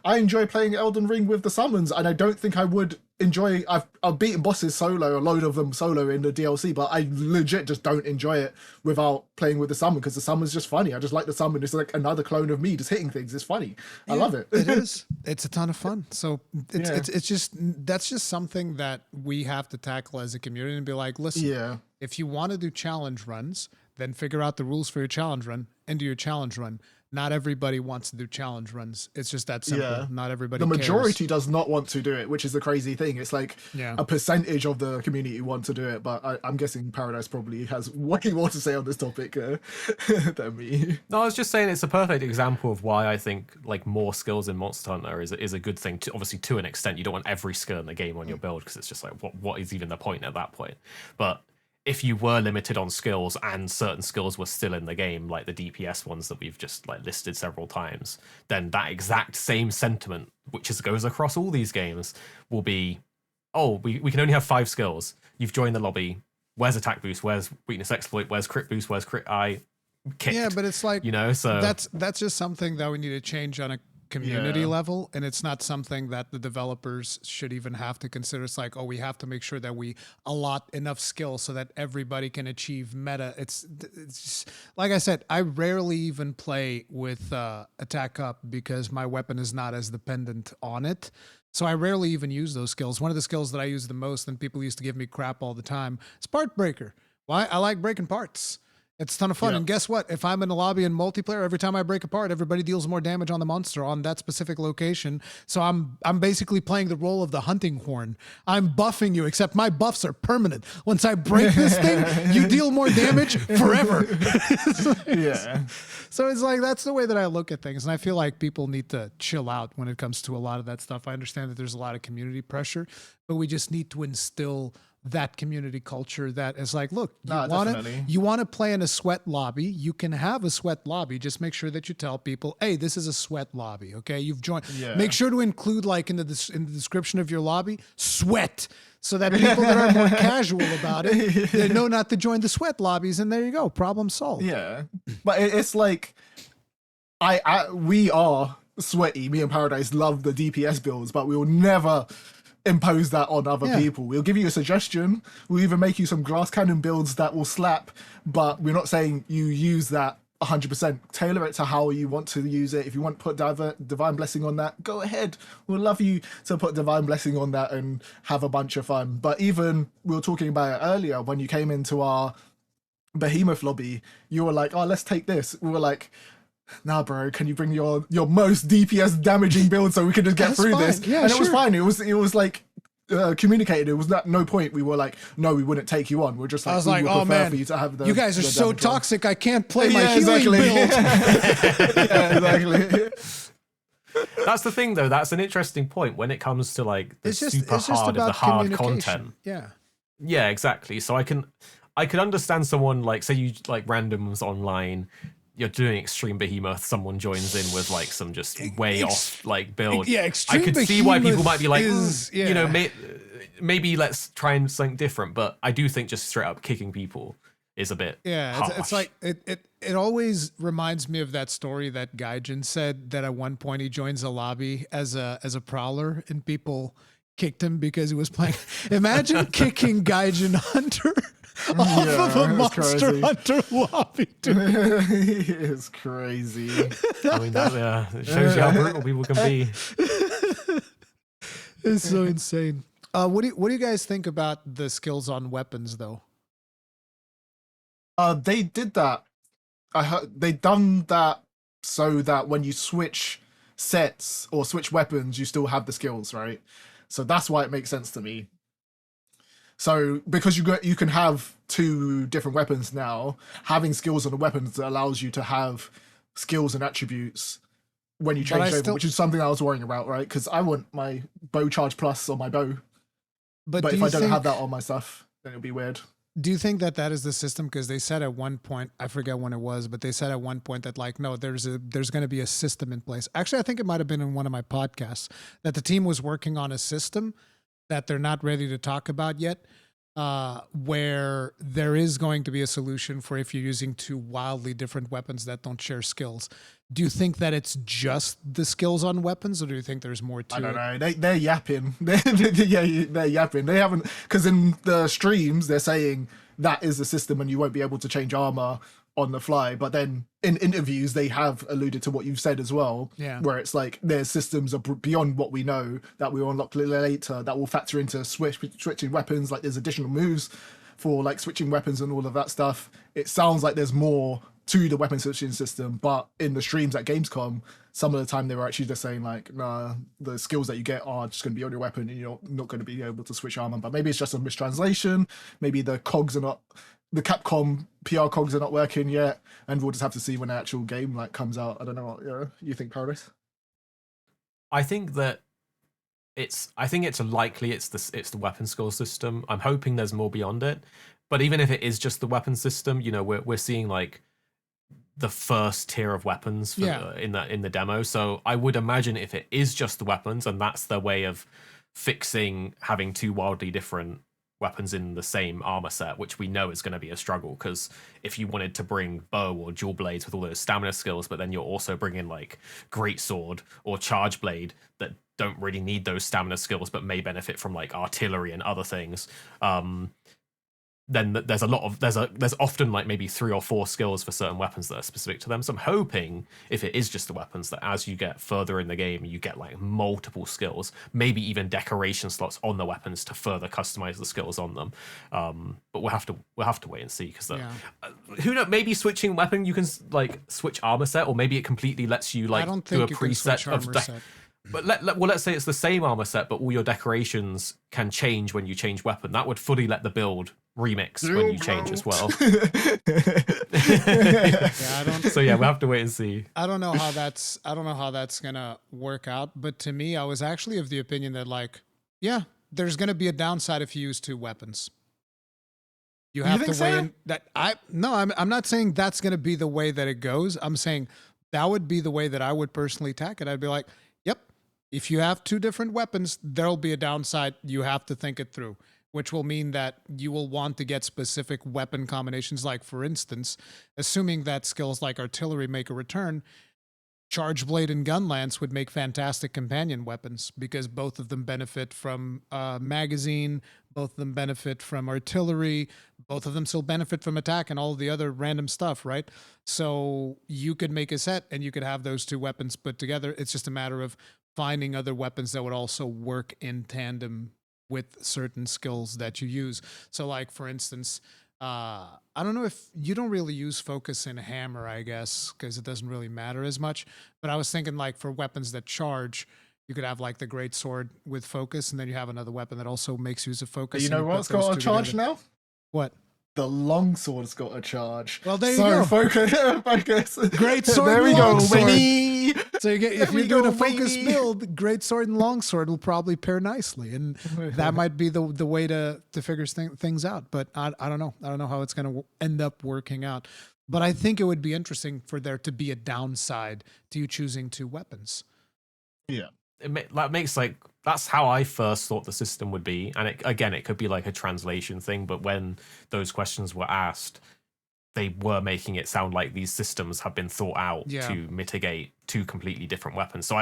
I enjoy playing Elden Ring with the summons, and I don't think I would enjoy. I've beaten bosses solo, a load of them solo in the DLC, but I legit just don't enjoy it without playing with the summon, because the summon's just funny. I just like the summon. It's like another clone of me just hitting things. It's funny. I love it. It is. It's a ton of fun. So it's just, that's just something that we have to tackle as a community and be like, listen, if you want to do challenge runs, then figure out the rules for your challenge run and do your challenge run. Not everybody wants to do challenge runs. It's just that simple. Yeah. Not everybody The majority cares. does not want to do it, which is the crazy thing. It's like a percentage of the community want to do it, but I'm guessing Paradise probably has way more to say on this topic than me. No, I was just saying it's a perfect example of why I think like more skills in Monster Hunter is a good thing. Obviously, to an extent, you don't want every skill in the game on your build, because it's just like what is even the point at that point? But if you were limited on skills and certain skills were still in the game, like the DPS ones that we've just like listed several times, then that exact same sentiment, which goes across all these games, will be, oh, we can only have 5 skills. You've joined the lobby. Where's attack boost? Where's weakness exploit? Where's crit boost? Where's crit eye? Kicked. Yeah, but it's like, so that's just something that we need to change on a community level, and it's not something that the developers should even have to consider. It's like, oh, we have to make sure that we allot enough skill so that everybody can achieve meta. It's just, like I said, I rarely even play with attack up because my weapon is not as dependent on it. So I rarely even use those skills. One of the skills that I use the most, and people used to give me crap all the time, is part breaker. Why? I like breaking parts. It's a ton of fun. And guess what? If I'm in a lobby in multiplayer, every time I break apart, everybody deals more damage on the monster on that specific location. So I'm basically playing the role of the hunting horn. I'm buffing you, except my buffs are permanent. Once I break this thing, you deal more damage forever. So it's like, that's the way that I look at things. And I feel like people need to chill out when it comes to a lot of that stuff. I understand that there's a lot of community pressure, but we just need to instill that community culture that is like, look, you want to play in a sweat lobby, you can have a sweat lobby. Just make sure that you tell people, hey, this is a sweat lobby. Okay, you've joined. Make sure to include, like, in the description of your lobby, sweat, so that people that are more casual about it, they know not to join the sweat lobbies, and there you go, problem solved. Yeah, but it's like, we are sweaty. Me and Paradise love the DPS builds, but we will never impose that on other people. We'll give you a suggestion. We'll even make you some glass cannon builds that will slap, but we're not saying you use that 100%. Tailor it to how you want to use it. If you want to put Divine Blessing on that, go ahead. We'll love you to put Divine Blessing on that and have a bunch of fun. But even, we were talking about it earlier, when you came into our Behemoth lobby, you were like, oh, let's take this. We were like, nah, bro, can you bring your most DPS damaging build so we can just get through fine. this? Yeah, and sure. it was fine. It was like, communicated. It was no point we were like, no, we wouldn't take you on. We're just like, I was we like, would oh prefer man, for you to have the, you guys are the so damage on." toxic. I can't play my Yeah, healing exactly. build. Yeah, exactly. That's the thing, though. That's an interesting point when it comes to like the super hard of the hard content. Yeah. Yeah, exactly. So I can understand someone like, say you like randoms online, you're doing extreme behemoth, someone joins in with like some just way off like build. Yeah, I extreme could see why people behemoth might be like, is- you know, yeah. maybe let's try and something different. But I do think just straight up kicking people is a bit Yeah, it's harsh. like it always reminds me of that story that Gaijin said, that at one point he joins a lobby as a prowler and people kicked him because he was playing. Imagine kicking Gaijin Hunter off of a it's Monster crazy. Hunter lobby, dude. It's crazy. I mean, that it shows you how brutal people can be. It's so insane. What do you guys think about the skills on weapons though? They did that. I heard they done that so that when you switch sets or switch weapons, you still have the skills, right? So that's why it makes sense to me. So because you can have two different weapons now, having skills on the weapons allows you to have skills and attributes when you But I change over, still- which is something I was worrying about, right? Because I want my bow charge plus on my bow, But but do if you I don't think, have that on my stuff, then it'll be weird. do you think that is the system? Because they said at one point, I forget when it was, but they said at one point that like, no, there's going to be a system in place. Actually, I think it might have been in one of my podcasts that the team was working on a system that they're not ready to talk about yet, where there is going to be a solution for if you're using two wildly different weapons that don't share skills. Do you think that it's just the skills on weapons, or do you think there's more to I don't it? know. They're yapping. They're yapping. They haven't, because in the streams they're saying that is the system and you won't be able to change armor on the fly. But then in interviews they have alluded to what you've said as well. Yeah. Where it's like their systems are beyond what we know that we'll unlock later that will factor into switching weapons. Like there's additional moves for like switching weapons and all of that stuff. It sounds like there's more to the weapon switching system, but in the streams at Gamescom, some of the time they were actually just saying like, nah, the skills that you get are just going to be on your weapon and you're not going to be able to switch armor. But maybe it's just a mistranslation. Maybe the cogs are not, the Capcom PR cogs are not working yet, and we'll just have to see when the actual game like comes out. I don't know what you think, Paradise. I think that I think it's likely it's the weapon skill system. I'm hoping there's more beyond it. But even if it is just the weapon system, you know, we're seeing like the first tier of weapons for in the demo. So I would imagine if it is just the weapons and that's their way of fixing having two wildly different weapons in the same armor set, which we know is going to be a struggle, because if you wanted to bring bow or dual blades with all those stamina skills, but then you're also bringing like great sword or charge blade that don't really need those stamina skills but may benefit from like artillery and other things, then there's often like maybe 3 or 4 skills for certain weapons that are specific to them. So I'm hoping if it is just the weapons, that as you get further in the game, you get like multiple skills, maybe even decoration slots on the weapons to further customize the skills on them. But we'll have to wait and see, because who knows? Maybe switching weapon, you can like switch armor set, or maybe it completely lets you like I don't do a think you can switch preset of armor set. But let's say it's the same armor set, but all your decorations can change when you change weapon. That would fully let the build remix when you change as well. So yeah, we'll have to wait and see. I don't know how that's gonna work out, but to me, I was actually of the opinion that like, yeah, there's gonna be a downside if you use two weapons. You have think to weigh so? in that I'm not saying that's gonna be the way that it goes. I'm saying that would be the way that I would personally attack it. I'd be like, yep, if you have two different weapons, there'll be a downside. You have to think it through, which will mean that you will want to get specific weapon combinations. Like, for instance, assuming that skills like artillery make a return, Charge Blade and Gun Lance would make fantastic companion weapons because both of them benefit from magazine. Both of them benefit from artillery. Both of them still benefit from attack and all the other random stuff, right? So you could make a set and you could have those two weapons put together. It's just a matter of finding other weapons that would also work in tandem with certain skills that you use. So, like, for instance, I don't know if you don't really use focus in hammer, I guess, because it doesn't really matter as much. But I was thinking, like, for weapons that charge, you could have like the great sword with focus, and then you have another weapon that also makes use of focus. You know what's got a charge now? What? The longsword's got a charge. Well, there you go. Focus. Great sword. There we go. Winnie. So you get, if you're doing a focus build, great sword and longsword will probably pair nicely, and that might be the way to figure things out. But I don't know. I don't know how it's going to end up working out. But I think it would be interesting for there to be a downside to you choosing two weapons. Yeah. That makes like, that's how I first thought the system would be. And it could be like a translation thing, but when those questions were asked, they were making it sound like these systems have been thought out to mitigate two completely different weapons. So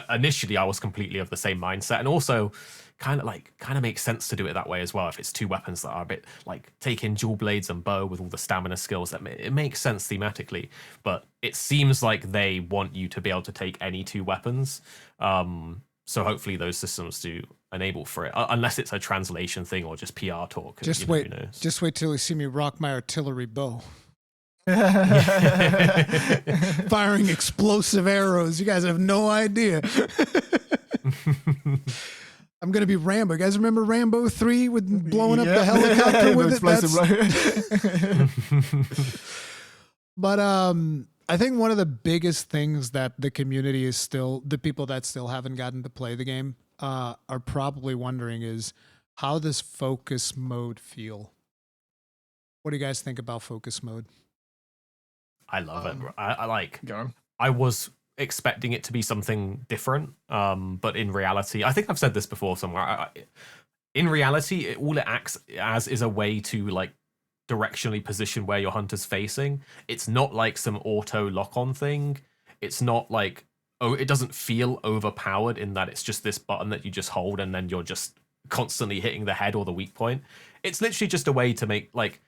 initially I was completely of the same mindset, and also kind of makes sense to do it that way as well. If it's two weapons that are a bit like taking dual blades and bow with all the stamina skills, it makes sense thematically. But it seems like they want you to be able to take any two weapons. So hopefully those systems do enable for it, unless it's a translation thing or just PR talk. Just wait till you see me rock my artillery bow. Firing explosive arrows. You guys have no idea. I'm going to be Rambo. You guys remember Rambo 3 with blowing up the helicopter with it? But I think one of the biggest things that the community is still, the people that still haven't gotten to play the game are probably wondering is, how does focus mode feel? What do you guys think about focus mode? I love it. I was expecting it to be something different, but in reality, I think I've said this before somewhere. In reality, all it acts as is a way to like directionally position where your hunter's facing. It's not like some auto lock-on thing. It's not like, it doesn't feel overpowered in that it's just this button that you just hold and then you're just constantly hitting the head or the weak point. It's literally just a way to make, like,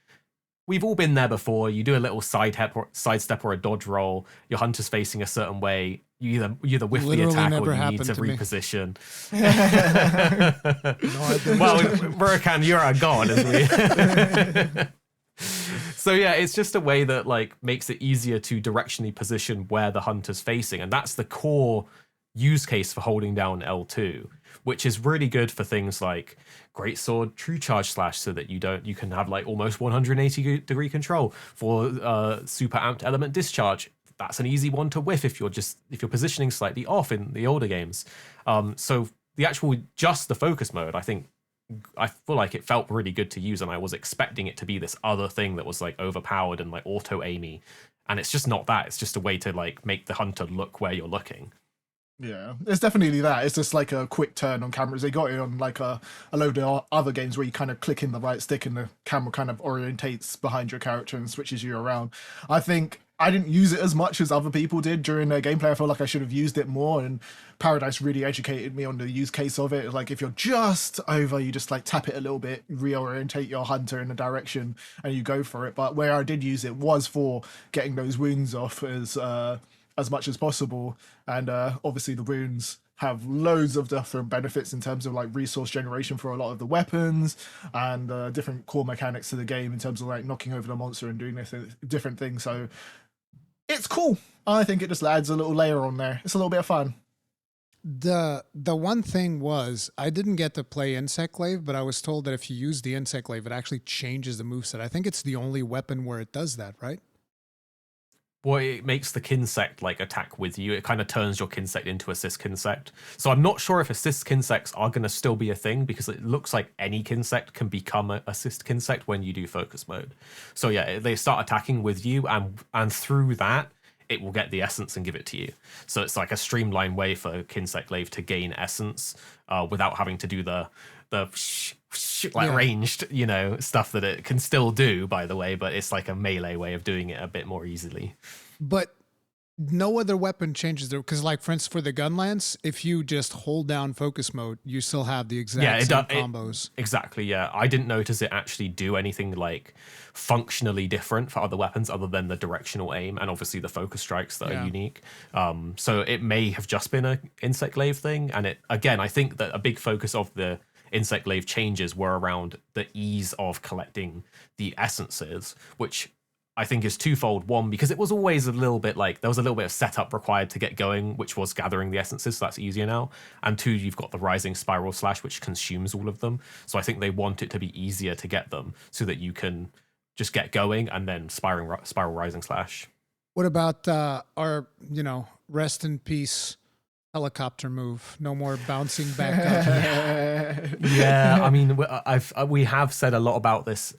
we've all been there before. You do a little sidestep or a dodge roll. Your hunter's facing a certain way. You either whiff the attack or you need to reposition. Well, Rurikhan, you're our god, isn't he? So yeah, it's just a way that like makes it easier to directionally position where the hunter's facing, and that's the core use case for holding down L2, which is really good for things like greatsword true charge slash, so that you can have like almost 180-degree control. For super amped element discharge, that's an easy one to whiff if you're positioning slightly off in the older games. So the focus mode, I feel like it felt really good to use, and I was expecting it to be this other thing that was like overpowered and like auto aimy, and it's just not that. It's just a way to like make the hunter look where you're looking. Yeah, it's definitely that. It's just like a quick turn on cameras. They got it on like a load of other games where you kind of click in the right stick and the camera kind of orientates behind your character and switches you around. I think I didn't use it as much as other people did during their gameplay. I feel like I should have used it more, and Paradise really educated me on the use case of it. Like if you're just over, you just like tap it a little bit, reorientate your hunter in a direction, and you go for it. But where I did use it was for getting those wounds off as much as possible. And obviously the wounds have loads of different benefits in terms of like resource generation for a lot of the weapons, and different core mechanics to the game in terms of like knocking over the monster and doing different things. So it's cool. I think it just adds a little layer on there. It's a little bit of fun. The one thing was, I didn't get to play Insect Glaive, but I was told that if you use the Insect Glaive, it actually changes the moveset. I think it's the only weapon where it does that, right? Well, it makes the Kinsect like attack with you. It kind of turns your Kinsect into assist Kinsect. So I'm not sure if assist Kinsects are going to still be a thing, because it looks like any Kinsect can become an assist Kinsect when you do focus mode. So yeah, they start attacking with you, and through that, it will get the essence and give it to you. So it's like a streamlined way for Kinsect Glaive to gain essence without having to do the ranged, stuff that it can still do, by the way, but it's like a melee way of doing it a bit more easily. But no other weapon changes there because, like, for instance, for the gun lance, if you just hold down focus mode, you still have the exact same combos. Exactly, yeah. I didn't notice it actually do anything like functionally different for other weapons other than the directional aim and obviously the focus strikes that are unique. So it may have just been a insect glaive thing. And it, again, I think that a big focus of the insect glaive changes were around the ease of collecting the essences, which I think is twofold. One, because it was always a little bit like there was a little bit of setup required to get going, which was gathering the essences, so that's easier now. And two, you've got the rising spiral slash, which consumes all of them. So I think they want it to be easier to get them so that you can just get going and then spiral rising slash. What about our, rest in peace helicopter move? No more bouncing back up. Yeah, I mean, we have said a lot about this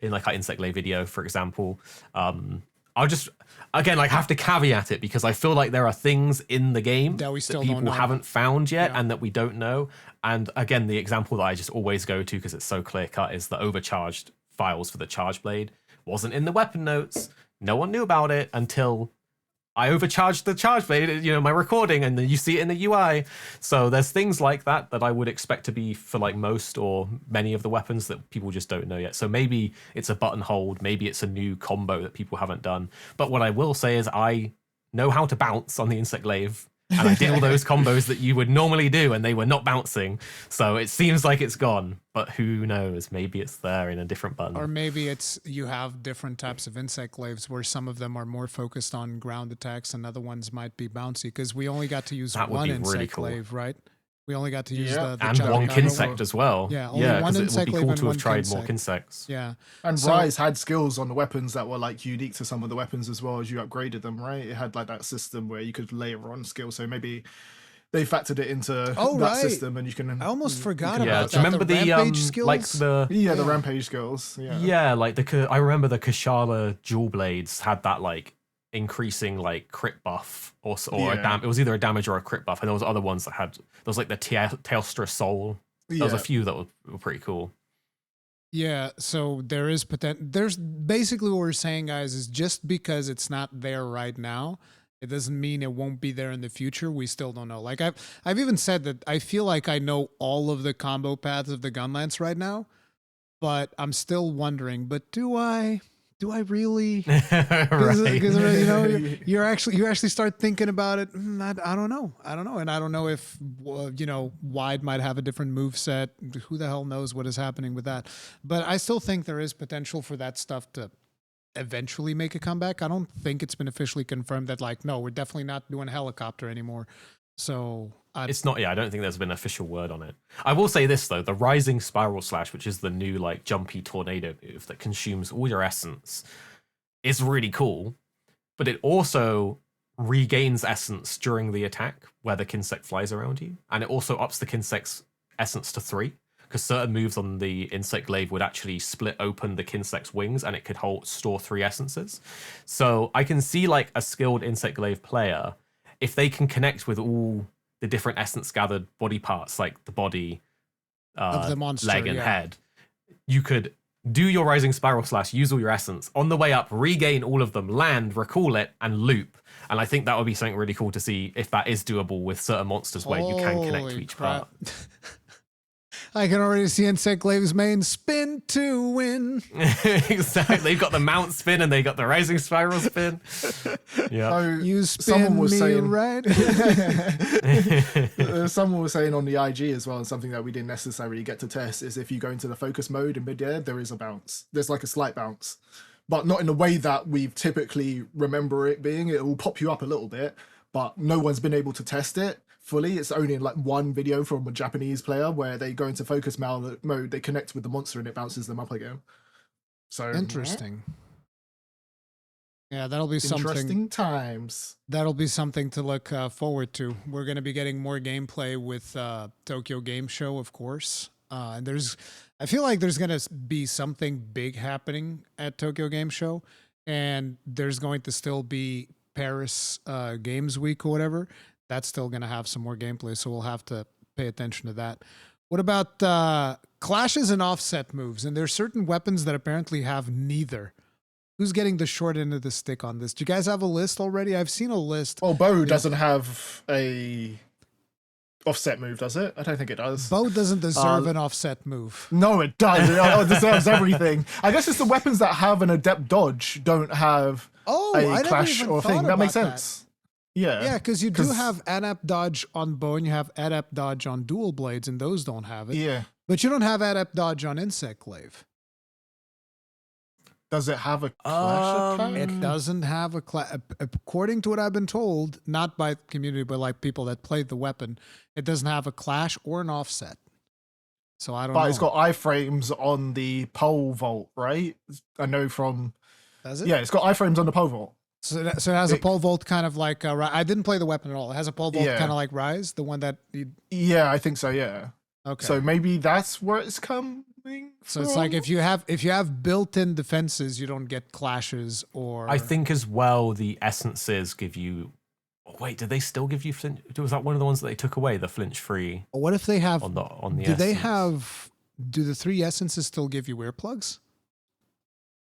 in like our insect glaive video, for example. I'll just again have to caveat it because I feel like there are things in the game that we still people don't know. haven't found yet and that we don't know. And again, the example that I just always go to because it's so clear cut is the overcharged files for the charge blade. Wasn't in the weapon notes. No one knew about it until I overcharged the charge blade, my recording, and then you see it in the UI. So there's things like that I would expect to be for like most or many of the weapons that people just don't know yet. So maybe it's a button hold, maybe it's a new combo that people haven't done. But what I will say is I know how to bounce on the insect glaive, and I did all those combos that you would normally do, and they were not bouncing. So it seems like it's gone, but who knows? Maybe it's there in a different button. Or maybe it's you have different types of insect glaives where some of them are more focused on ground attacks and other ones might be bouncy because we only got to use one insect really cool. glaive, right? We only got to use the and one Kinsect as well. Yeah, only one insect it would be cool to have tried more Kinsects. Yeah, and Rise had skills on the weapons that were like unique to some of the weapons as well as you upgraded them. Right, it had like that system where you could layer on skills. So maybe they factored it into that system, and you can. I almost forgot about that. Do you remember the rampage skills? like the the rampage skills? Yeah, like I remember the Kashala dual blades had that like increasing like crit buff or it was either a damage or a crit buff, and there was other ones that had there was like the Taelstra Soul. There was a few that were pretty cool. Yeah, so there is potential. There's basically what we're saying, guys, is just because it's not there right now, it doesn't mean it won't be there in the future. We still don't know. Like I've even said that I feel like I know all of the combo paths of the Gunlance right now, but I'm still wondering. But do I really? Right. You actually start thinking about it. I don't know, and I don't know if Wide might have a different move set. Who the hell knows what is happening with that? But I still think there is potential for that stuff to eventually make a comeback. I don't think it's been officially confirmed that no, we're definitely not doing helicopter anymore. So it's not. Yeah, I don't think there's been an official word on it. I will say this though: the Rising Spiral Slash, which is the new jumpy tornado move that consumes all your essence, is really cool. But it also regains essence during the attack where the Kinsect flies around you, and it also ups the Kinsect's essence to 3. Because certain moves on the insect glaive would actually split open the Kinsect's wings, and it could store 3 essences. So I can see a skilled insect glaive player, if they can connect with all the different essence gathered body parts, like the body, of the monster, leg, and head, you could do your Rising Spiral Slash, use all your essence on the way up, regain all of them, land, recall it, and loop. And I think that would be something really cool to see if that is doable with certain monsters where you can connect to each part. I can already see Insect Glaive's main spin to win. Exactly. They've got the mount spin and they got the Rising Spiral spin. Yeah. So you spin right. Someone was saying on the IG as well, and something that we didn't necessarily get to test is if you go into the focus mode in midair, there is a bounce. There's a slight bounce, but not in the way that we typically remember it being. It will pop you up a little bit, but no one's been able to test it fully. It's only in one video from a Japanese player where they go into focus mode, they connect with the monster and it bounces them up again. So interesting. Yeah, that'll be something. Interesting times. That'll be something to look forward to. We're going to be getting more gameplay with Tokyo Game Show, of course. And I feel like there's going to be something big happening at Tokyo Game Show, and there's going to still be Paris Games Week or whatever. That's still going to have some more gameplay, so we'll have to pay attention to that. What about clashes and offset moves? And there's certain weapons that apparently have neither. Who's getting the short end of the stick on this? Do you guys have a list already? I've seen a list. Well, Bow doesn't have a offset move, does it? I don't think it does. Bow doesn't deserve an offset move. No, it does. It deserves everything. I guess it's the weapons that have an adept dodge don't have I a clash never or even thing. thought That makes about sense. Yeah. Yeah, because you do have adept dodge on bow and you have adept dodge on dual blades, and those don't have it. Yeah. But you don't have adept dodge on insect glaive. Does it have a clash attack? It doesn't have a clash. According to what I've been told, not by the community, but like people that played the weapon, it doesn't have a clash or an offset. So I don't know. But it's got iframes on the pole vault, right? I know from... Does it? Yeah, it's got iframes on the pole vault. So it has a pole vault kind of like... I didn't play the weapon at all. It has a pole vault kind of like Rise, the one that... Yeah, I think so, yeah. Okay. So maybe that's where it's coming So it's like if you have built-in defenses, you don't get clashes or... I think as well the essences give you... Oh, wait, did they still give you flinch? Was that one of the ones that they took away, the flinch-free? What if they have... On the Do the 3 essences still give you earplugs?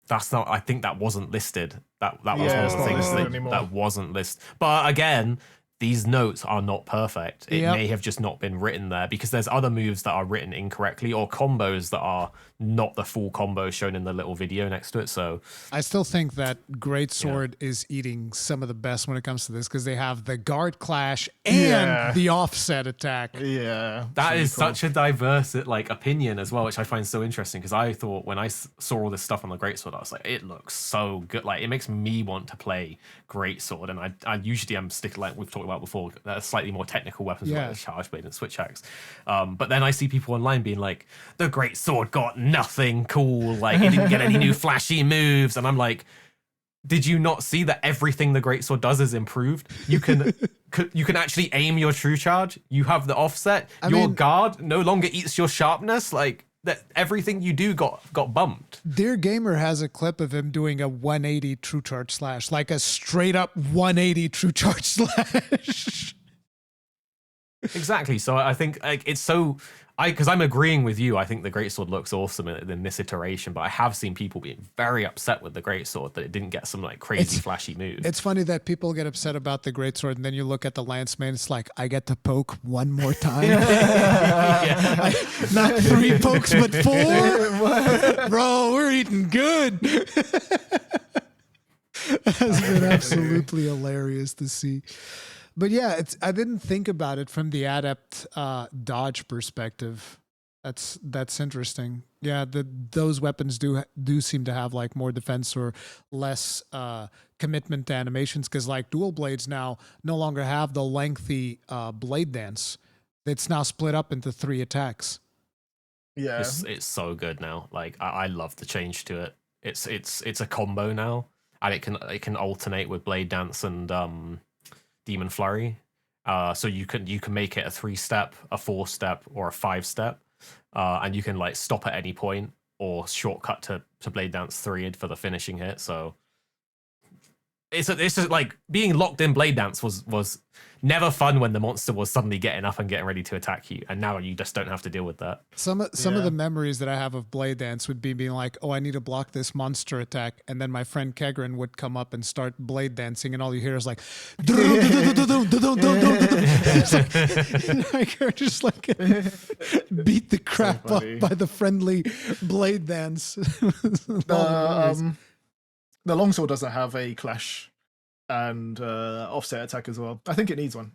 That's not... I think that wasn't listed. That was one Yeah, of the things that wasn't listed. But again... These notes are not perfect. It may have just not been written there because there's other moves that are written incorrectly or combos that are not the full combo shown in the little video next to it. So I still think that Greatsword is eating some of the best when it comes to this because they have the guard clash and the offset attack. Yeah. that is such a diverse opinion as well, which I find so interesting because I thought when I saw all this stuff on the Greatsword, I was like, it looks so good. Like it makes me want to play Greatsword, and I usually am sticking like we've talked about before, slightly more technical weapons like the Charge Blade and Switch Axe. But then I see people online being like, the Great Sword got nothing cool, like it didn't get any new flashy moves, and I'm like, did you not see that everything the Great Sword does is improved? You can actually aim your true charge. You have the offset. Your guard no longer eats your sharpness. Like that, everything you do got bumped. Dear Gamer has a clip of him doing a 180 true charge slash, like a straight up 180 true charge slash. Exactly. So I think it's so... because I'm agreeing with you. I think the Greatsword looks awesome in this iteration, but I have seen people being very upset with the Greatsword that it didn't get some crazy flashy moves. It's funny that people get upset about the Greatsword, and then you look at the Lanceman, it's like, I get to poke one more time. Not 3 pokes, but 4? Bro, we're eating good. That's been absolutely hilarious to see. But yeah, I didn't think about it from the adept dodge perspective. That's interesting. Yeah, those weapons do seem to have more defense or less commitment to animations because dual blades now no longer have the lengthy blade dance. It's now split up into 3 attacks. Yeah, it's so good now. I love the change to it. It's a combo now, and it can alternate with blade dance and Demon Flurry, so you can make it a 3-step, a 4-step, or a 5-step, and you can stop at any point or shortcut to Blade Dance 3 for the finishing hit. So it's just being locked in Blade Dance was never fun when the monster was suddenly getting up and getting ready to attack you, and now you just don't have to deal with that. Some of the memories that I have of Blade Dance would be being like, oh, I need to block this monster attack, and then my friend Kegrin would come up and start Blade Dancing, and all you hear is just beat the crap up by the friendly Blade Dance. The longsword doesn't have a clash and offset attack as well. I think it needs one.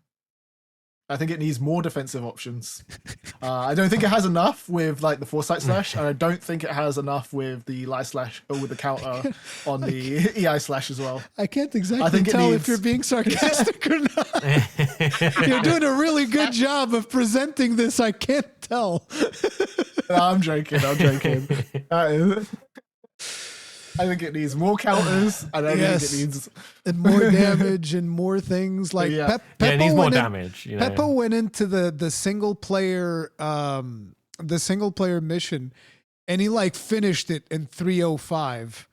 I think it needs more defensive options. I don't think it has enough with the foresight slash, and I don't think it has enough with the light slash or with the counter on the EI slash as well. I can't exactly tell if you're being sarcastic or not. You're doing a really good job of presenting this. I can't tell. No, I'm joking. I think it needs more counters, and I think it needs and more damage and more things it needs more damage. Peppo went into the single player mission, and he finished it in 3:05.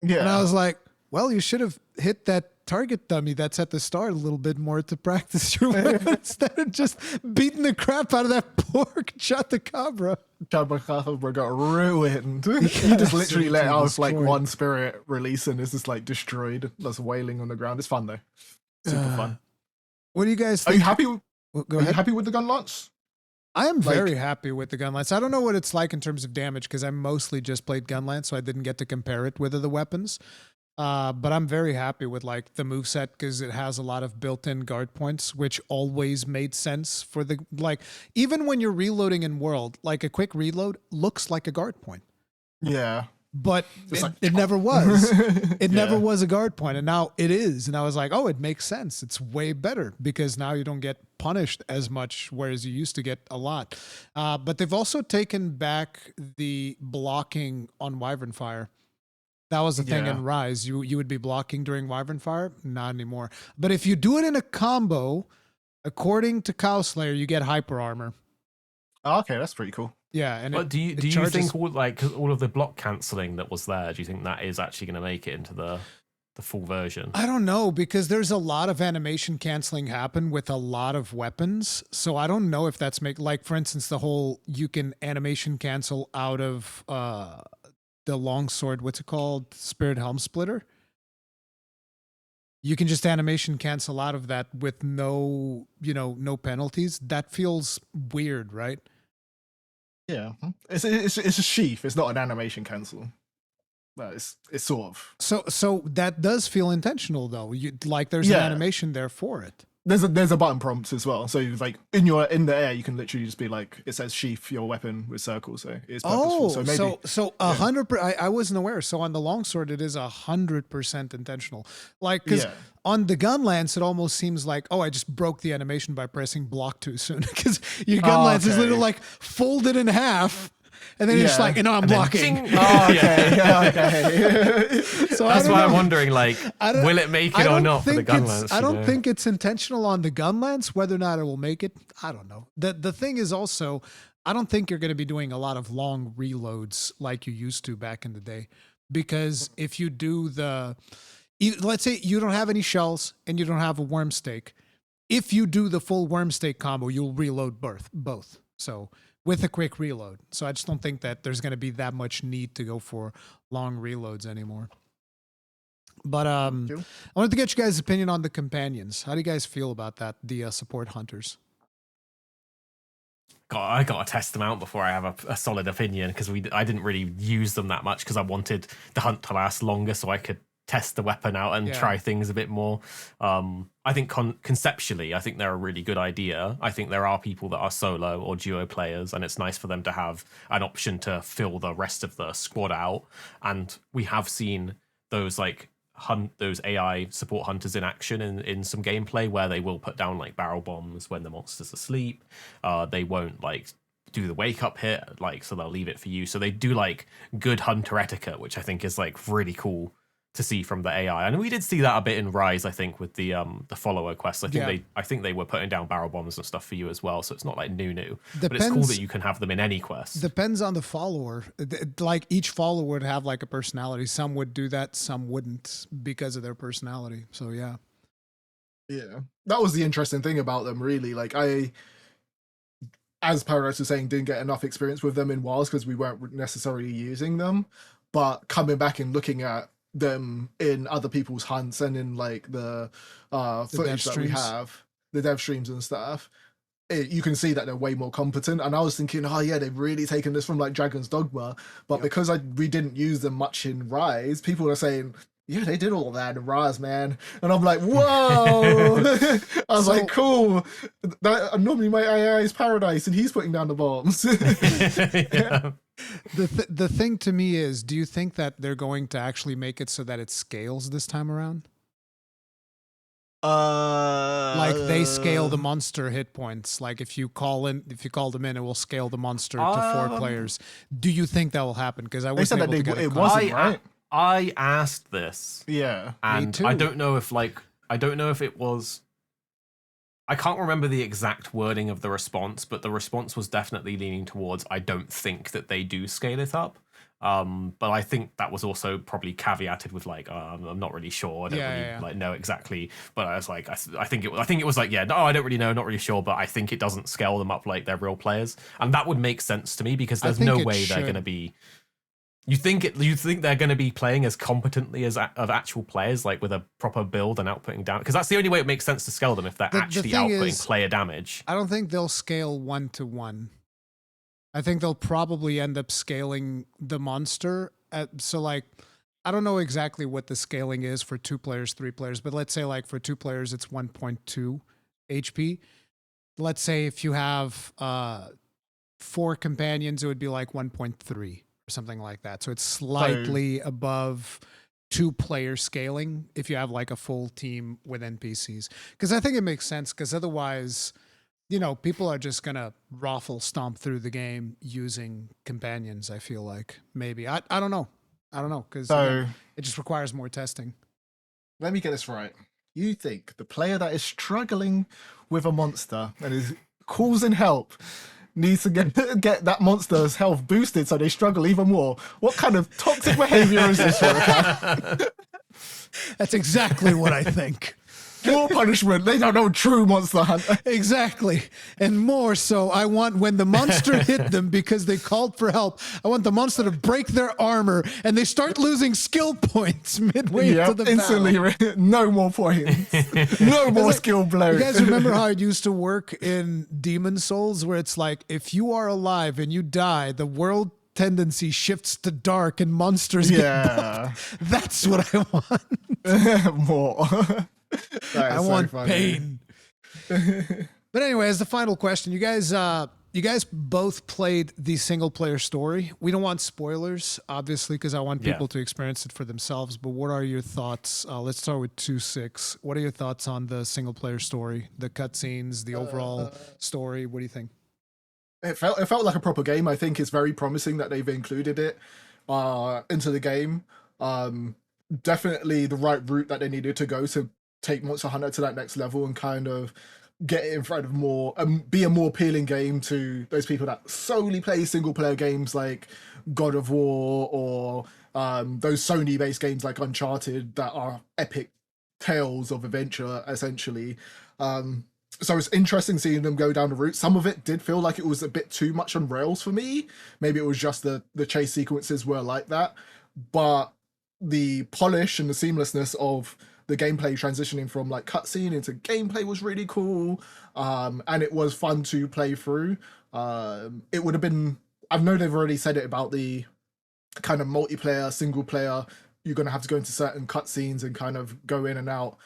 Yeah, and I was like, well, you should have hit that target dummy that's at the start a little bit more to practice your weapon instead of just beating the crap out of that poor Chupacabra. Chupacabra got ruined. He just literally let out like one spirit release and it's just like destroyed. That's wailing on the ground. It's fun though. Super fun. What do you guys Are think? you happy? Go ahead. You happy with the gun lance? I am very happy with the Gunlance. I don't know what it's like in terms of damage because I mostly just played Gunlance, so I didn't get to compare it with other weapons. But I'm very happy with like the moveset because it has a lot of built-in guard points, which always made sense for the like. Even when you're reloading in World, like a quick reload looks like a guard point. Yeah. But it never was. It never was a guard point, and now it is. And I was like, oh, it makes sense. It's way better because now you don't get punished as much, whereas you used to get a lot. But they've also taken back the blocking on Wyvern Fire. That was the thing in Rise. You would be blocking during Wyvern Fire. Not anymore. But if you do it in a combo, according to Cow Slayer, you get hyper armor. Oh, okay, that's pretty cool. Yeah, and but do you think all of the block cancelling that was there? Do you think that is actually going to make it into the full version? I don't know because there's a lot of animation canceling happen with a lot of weapons, so I don't know if that's like for instance the whole you can animation cancel out of the longsword. What's it called? Spirit Helm Splitter. You can just animation cancel out of that with no penalties. That feels weird, right? Yeah, it's a sheath. It's not an animation cancel. But it's sort of. So that does feel intentional though. There's an animation there for it. There's a button prompt as well. So like in the air, you can literally just be like, it says sheath your weapon with circles. So it's purposeful. So maybe 100%. I wasn't aware. So on the longsword, it is 100% intentional. Like because on the gun lance, it almost seems like I just broke the animation by pressing block too soon because your gun lance is literally like folded in half. And then you're just like, I'm blocking. Okay. So that's why I'm wondering, like, will it make it or not for the gun lance? I don't think it's intentional on the gun lance. Whether or not it will make it, I don't know. The thing is also, I don't think you're going to be doing a lot of long reloads like you used to back in the day. Because if you do let's say you don't have any shells and you don't have a worm stake. If you do the full worm stake combo, you'll reload both. So with a quick reload. So I just don't think that there's going to be that much need to go for long reloads anymore. But I wanted to get you guys' opinion on the companions. How do you guys feel about that, the support hunters? I got to test them out before I have a solid opinion because I didn't really use them that much because I wanted the hunt to last longer so I could test the weapon out and try things a bit more. I think conceptually, I think they're a really good idea. I think there are people that are solo or duo players, and it's nice for them to have an option to fill the rest of the squad out. And we have seen those those AI support hunters in action in some gameplay where they will put down like barrel bombs when the monster's asleep. They won't do the wake up hit, so they'll leave it for you. So they do good hunter etiquette, which I think is really cool to see from the AI. And we did see that a bit in Rise, I think, with the follower quest. I think they were putting down barrel bombs and stuff for you as well. So it's not new. But it's cool that you can have them in any quest. Depends on the follower. Each follower would have a personality. Some would do that, some wouldn't because of their personality. So yeah. Yeah. That was the interesting thing about them, really. I, as Paradise was saying, didn't get enough experience with them in Wilds because we weren't necessarily using them. But coming back and looking at them in other people's hunts and in the footage that we have, the dev streams and stuff, you can see that they're way more competent. And I was thinking, they've really taken this from Dragon's Dogma, but because we didn't use them much in Rise, people are saying, they did all that in Rise, man. And I'm like, whoa. I was like, cool. Normally my AI is Paradise and he's putting down the bombs. The thing to me is, do you think that they're going to actually make it so that it scales this time around? They scale the monster hit points. If you call them in, it will scale the monster to 4 players. Do you think that will happen? Because I wasn't able to get it wasn't right. I asked this. Yeah. And me too. I don't know if it was. I can't remember the exact wording of the response, but the response was definitely leaning towards I don't think that they do scale it up. But I think that was also probably caveated with like, I'm not really sure. I don't really like know exactly. But I was like, I think it was like, yeah, no, I don't really know, not really sure. But I think it doesn't scale them up like they're real players, and that would make sense to me because there's no way they're going to be. You think they're going to be playing as competently as of actual players, like with a proper build and outputting down? Because that's the only way it makes sense to scale them if they're actually outputting player damage. I don't think they'll scale 1-to-1. I think they'll probably end up scaling the monster. So like, I don't know exactly what the scaling is for 2 players, 3 players, but let's say like for 2 players, it's 1.2 HP. Let's say if you have 4 companions, it would be like 1.3 or something like that. So it's slightly above 2-player scaling if you have like a full team with NPCs. Because I think it makes sense, because otherwise, you know, people are just gonna raffle stomp through the game using companions. I feel like maybe I don't know, because it just requires more testing. Let me get this right. You think the player that is struggling with a monster and is causing help needs to get that monster's health boosted so they struggle even more? What kind of toxic behavior is this, Rurikhan? That's exactly what I think. More punishment. They don't know true Monster Hunter. Exactly. And more so, I want when the monster hit them because they called for help, I want the monster to break their armor and they start losing skill points midway into the instantly battle. No more points. No more skill blow. You guys remember how it used to work in Demon Souls, where it's like, if you are alive and you die, the world tendency shifts to dark and monsters get buffed? That's what I want. More. I want pain. But anyway, as the final question, you guys both played the single player story. We don't want spoilers, obviously, because I want people to experience it for themselves. But what are your thoughts? Let's start with 2-6. What are your thoughts on the single player story, the cutscenes, the overall story? What do you think? It felt like a proper game. I think it's very promising that they've included it into the game. Definitely the right route that they needed to go to take Monster Hunter to that next level and kind of get it in front of more, be a more appealing game to those people that solely play single player games like God of War or those Sony based games like Uncharted that are epic tales of adventure essentially. So it's interesting seeing them go down the route. Some of it did feel like it was a bit too much on rails for me. Maybe it was just the chase sequences were like that, but the polish and the seamlessness of the gameplay transitioning from like cutscene into gameplay was really cool, and it was fun to play through. It would have been, I know they've already said it about the kind of multiplayer, single player, you're going to have to go into certain cutscenes and kind of go in and out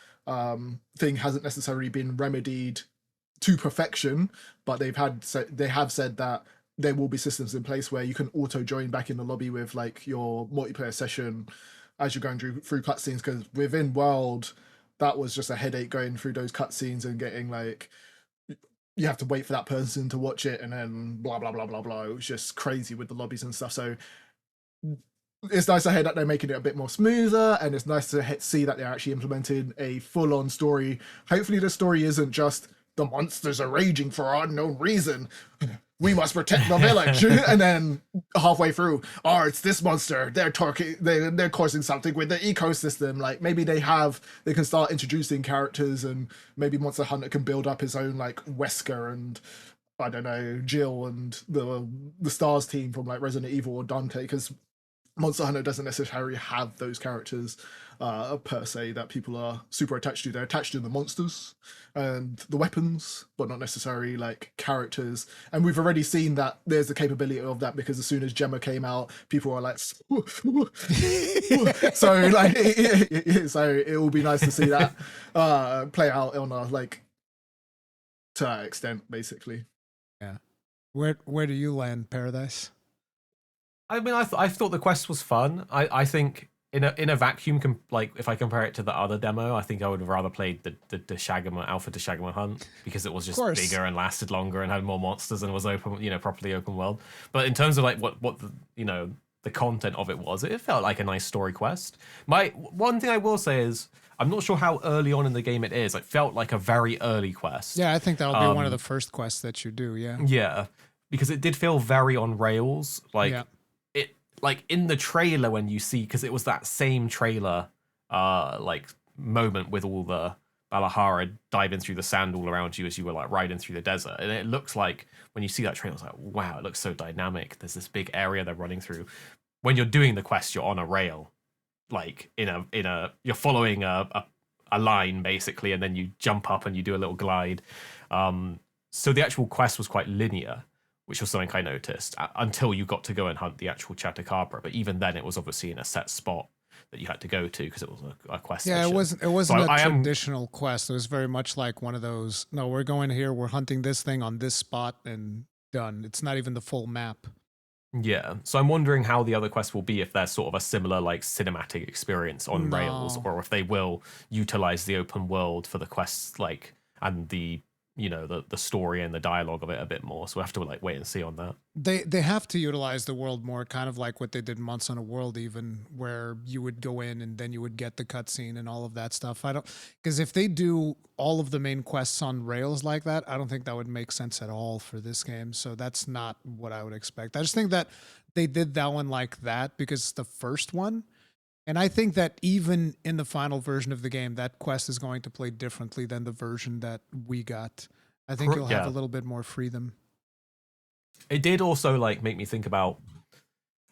thing hasn't necessarily been remedied to perfection, but they have said that there will be systems in place where you can auto join back in the lobby with like your multiplayer session as you're going through cutscenes, because within World, that was just a headache going through those cutscenes and getting like, you have to wait for that person to watch it and then blah, blah, blah, blah, blah. It was just crazy with the lobbies and stuff. So it's nice to hear that they're making it a bit more smoother, and it's nice to see that they're actually implementing a full-on story. Hopefully the story isn't just, the monsters are raging for unknown reason, we must protect the village, and then halfway through, it's this monster, they're causing something with the ecosystem. Like maybe they can start introducing characters, and maybe Monster Hunter can build up his own like Wesker and I don't know, Jill and the Stars team from like Resident Evil or Dante, because Monster Hunter doesn't necessarily have those characters per se that people are super attached to. They're attached to the monsters and the weapons, but not necessarily like characters. And we've already seen that there's the capability of that, because as soon as Gemma came out, people were like, so like, so it will be nice to see that play out on a like to that extent, basically. Yeah. Where do you land, Paradise? I mean, I thought the quest was fun. I think in a vacuum, like if I compare it to the other demo, I think I would have rather played the Alpha Deshagama Hunt, because it was just bigger and lasted longer and had more monsters and was open, properly open world. But in terms of like what the, the content of it was, it felt like a nice story quest. One thing I will say is, I'm not sure how early on in the game it is. It felt like a very early quest. Yeah, I think that'll be one of the first quests that you do. Yeah. Yeah, because it did feel very on rails. Like like in the trailer when you see, because it was that same trailer like moment with all the Balahara diving through the sand all around you as you were like riding through the desert, and it looks like when you see that trailer, it's like, wow, it looks so dynamic. There's this big area they're running through. When you're doing the quest, you're on a rail, like in a you're following a line basically, and then you jump up and you do a little glide. So the actual quest was quite linear, which was something I noticed until you got to go and hunt the actual Chupacabra. But even then, it was obviously in a set spot that you had to go to because it was a quest. Yeah, mission. it wasn't a traditional quest. It was very much like one of those. No, we're going here. We're hunting this thing on this spot and done. It's not even the full map. Yeah, so I'm wondering how the other quests will be, if they're sort of a similar like cinematic experience on rails, or if they will utilize the open world for the quests, like, and the the story and the dialogue of it a bit more. So we have to like wait and see on that. They have to utilize the world more, kind of like what they did Months on a World, even, where you would go in and then you would get the cutscene and all of that stuff. Because if they do all of the main quests on rails like that, I don't think that would make sense at all for this game. So that's not what I would expect. I just think that they did that one like that because it's the first one. And I think that even in the final version of the game, that quest is going to play differently than the version that we got. I think you'll have a little bit more freedom. It did also like make me think about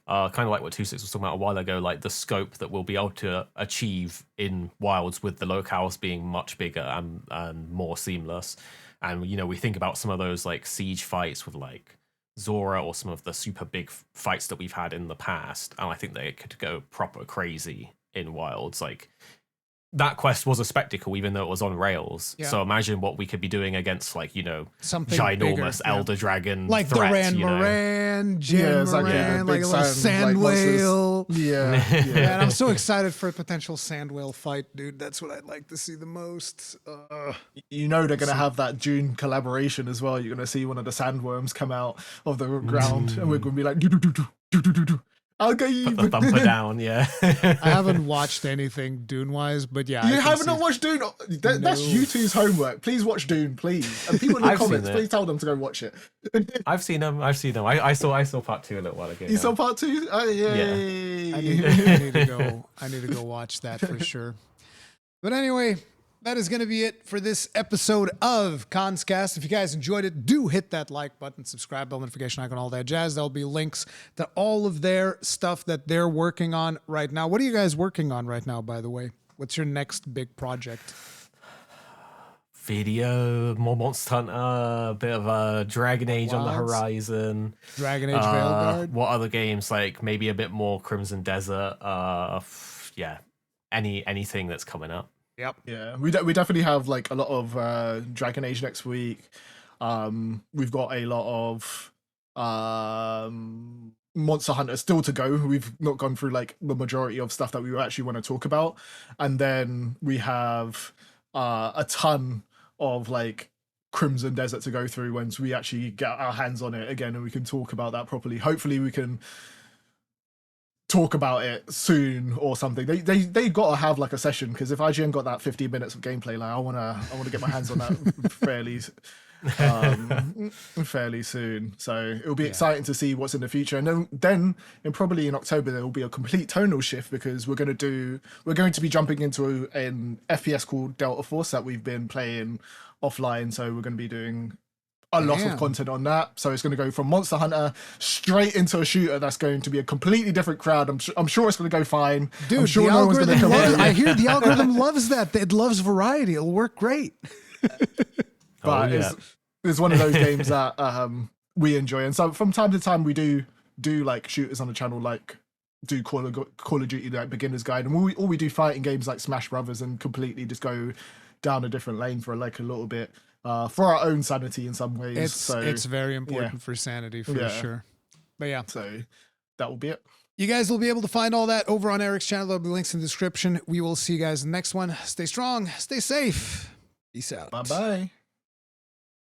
kind of like what 2.6 was talking about a while ago, like the scope that we'll be able to achieve in Wilds with the locales being much bigger and more seamless. And we think about some of those like siege fights with like Zora or some of the super big fights that we've had in the past, and I think they could go proper crazy in Wilds. Like, that quest was a spectacle, even though it was on rails. Yeah. So imagine what we could be doing against, like, something ginormous bigger, elder dragon like threat, the Moran, Moran, like a little sand whale. Yeah. And I'm so excited for a potential sand whale fight, dude. That's what I'd like to see the most. They're going to have that June collaboration as well. You're going to see one of the sandworms come out of the ground, and we're going to be like, do. I'll get you. Put the thumper down, yeah. I haven't watched anything Dune-wise, but yeah. You haven't watched Dune? That's YouTube's homework. Please watch Dune, please. And people in the comments, please tell them to go watch it. I've seen them. I saw part 2 a little while ago. You saw part 2? Oh, yay. Yeah. I need to go watch that for sure. But anyway, that is going to be it for this episode of Kast. If you guys enjoyed it, do hit that like button, subscribe, bell notification icon, all that jazz. There'll be links to all of their stuff that they're working on right now. What are you guys working on right now, by the way? What's your next big project? Video, more Monster Hunter, a bit of a Dragon Age on the horizon. Dragon Age Veilguard. What other games? Like maybe a bit more Crimson Desert. Anything that's coming up. Yep. Yeah, we definitely have like a lot of Dragon Age next week. We've got a lot of Monster Hunter still to go. We've not gone through like the majority of stuff that we actually want to talk about, and then we have a ton of like Crimson Desert to go through once we actually get our hands on it again, and we can talk about that properly. Hopefully, we can talk about it soon or something. They got to have like a session, because if IGN got that 15 minutes of gameplay, like I want to get my hands on that fairly soon. So it'll be exciting to see what's in the future. And then probably in October there will be a complete tonal shift, because we're going to be jumping into an FPS called Delta Force that we've been playing offline. So we're going to be doing a lot of content on that. So it's going to go from Monster Hunter straight into a shooter that's going to be a completely different crowd. I'm sure it's going to go fine. Dude, I'm sure the no one's going to come algorithm I hear the algorithm loves that. It loves variety. It'll work great. But it's one of those games that we enjoy. And so from time to time we do like shooters on the channel, like do Call of Duty like beginner's guide, and we do fighting games like Smash Brothers, and completely just go down a different lane for like a little bit. For our own sanity in some ways. It's very important for sanity for sure. But yeah. So that will be it. You guys will be able to find all that over on Arekkz channel. There'll be links in the description. We will see you guys in the next one. Stay strong, stay safe. Peace out. Bye-bye.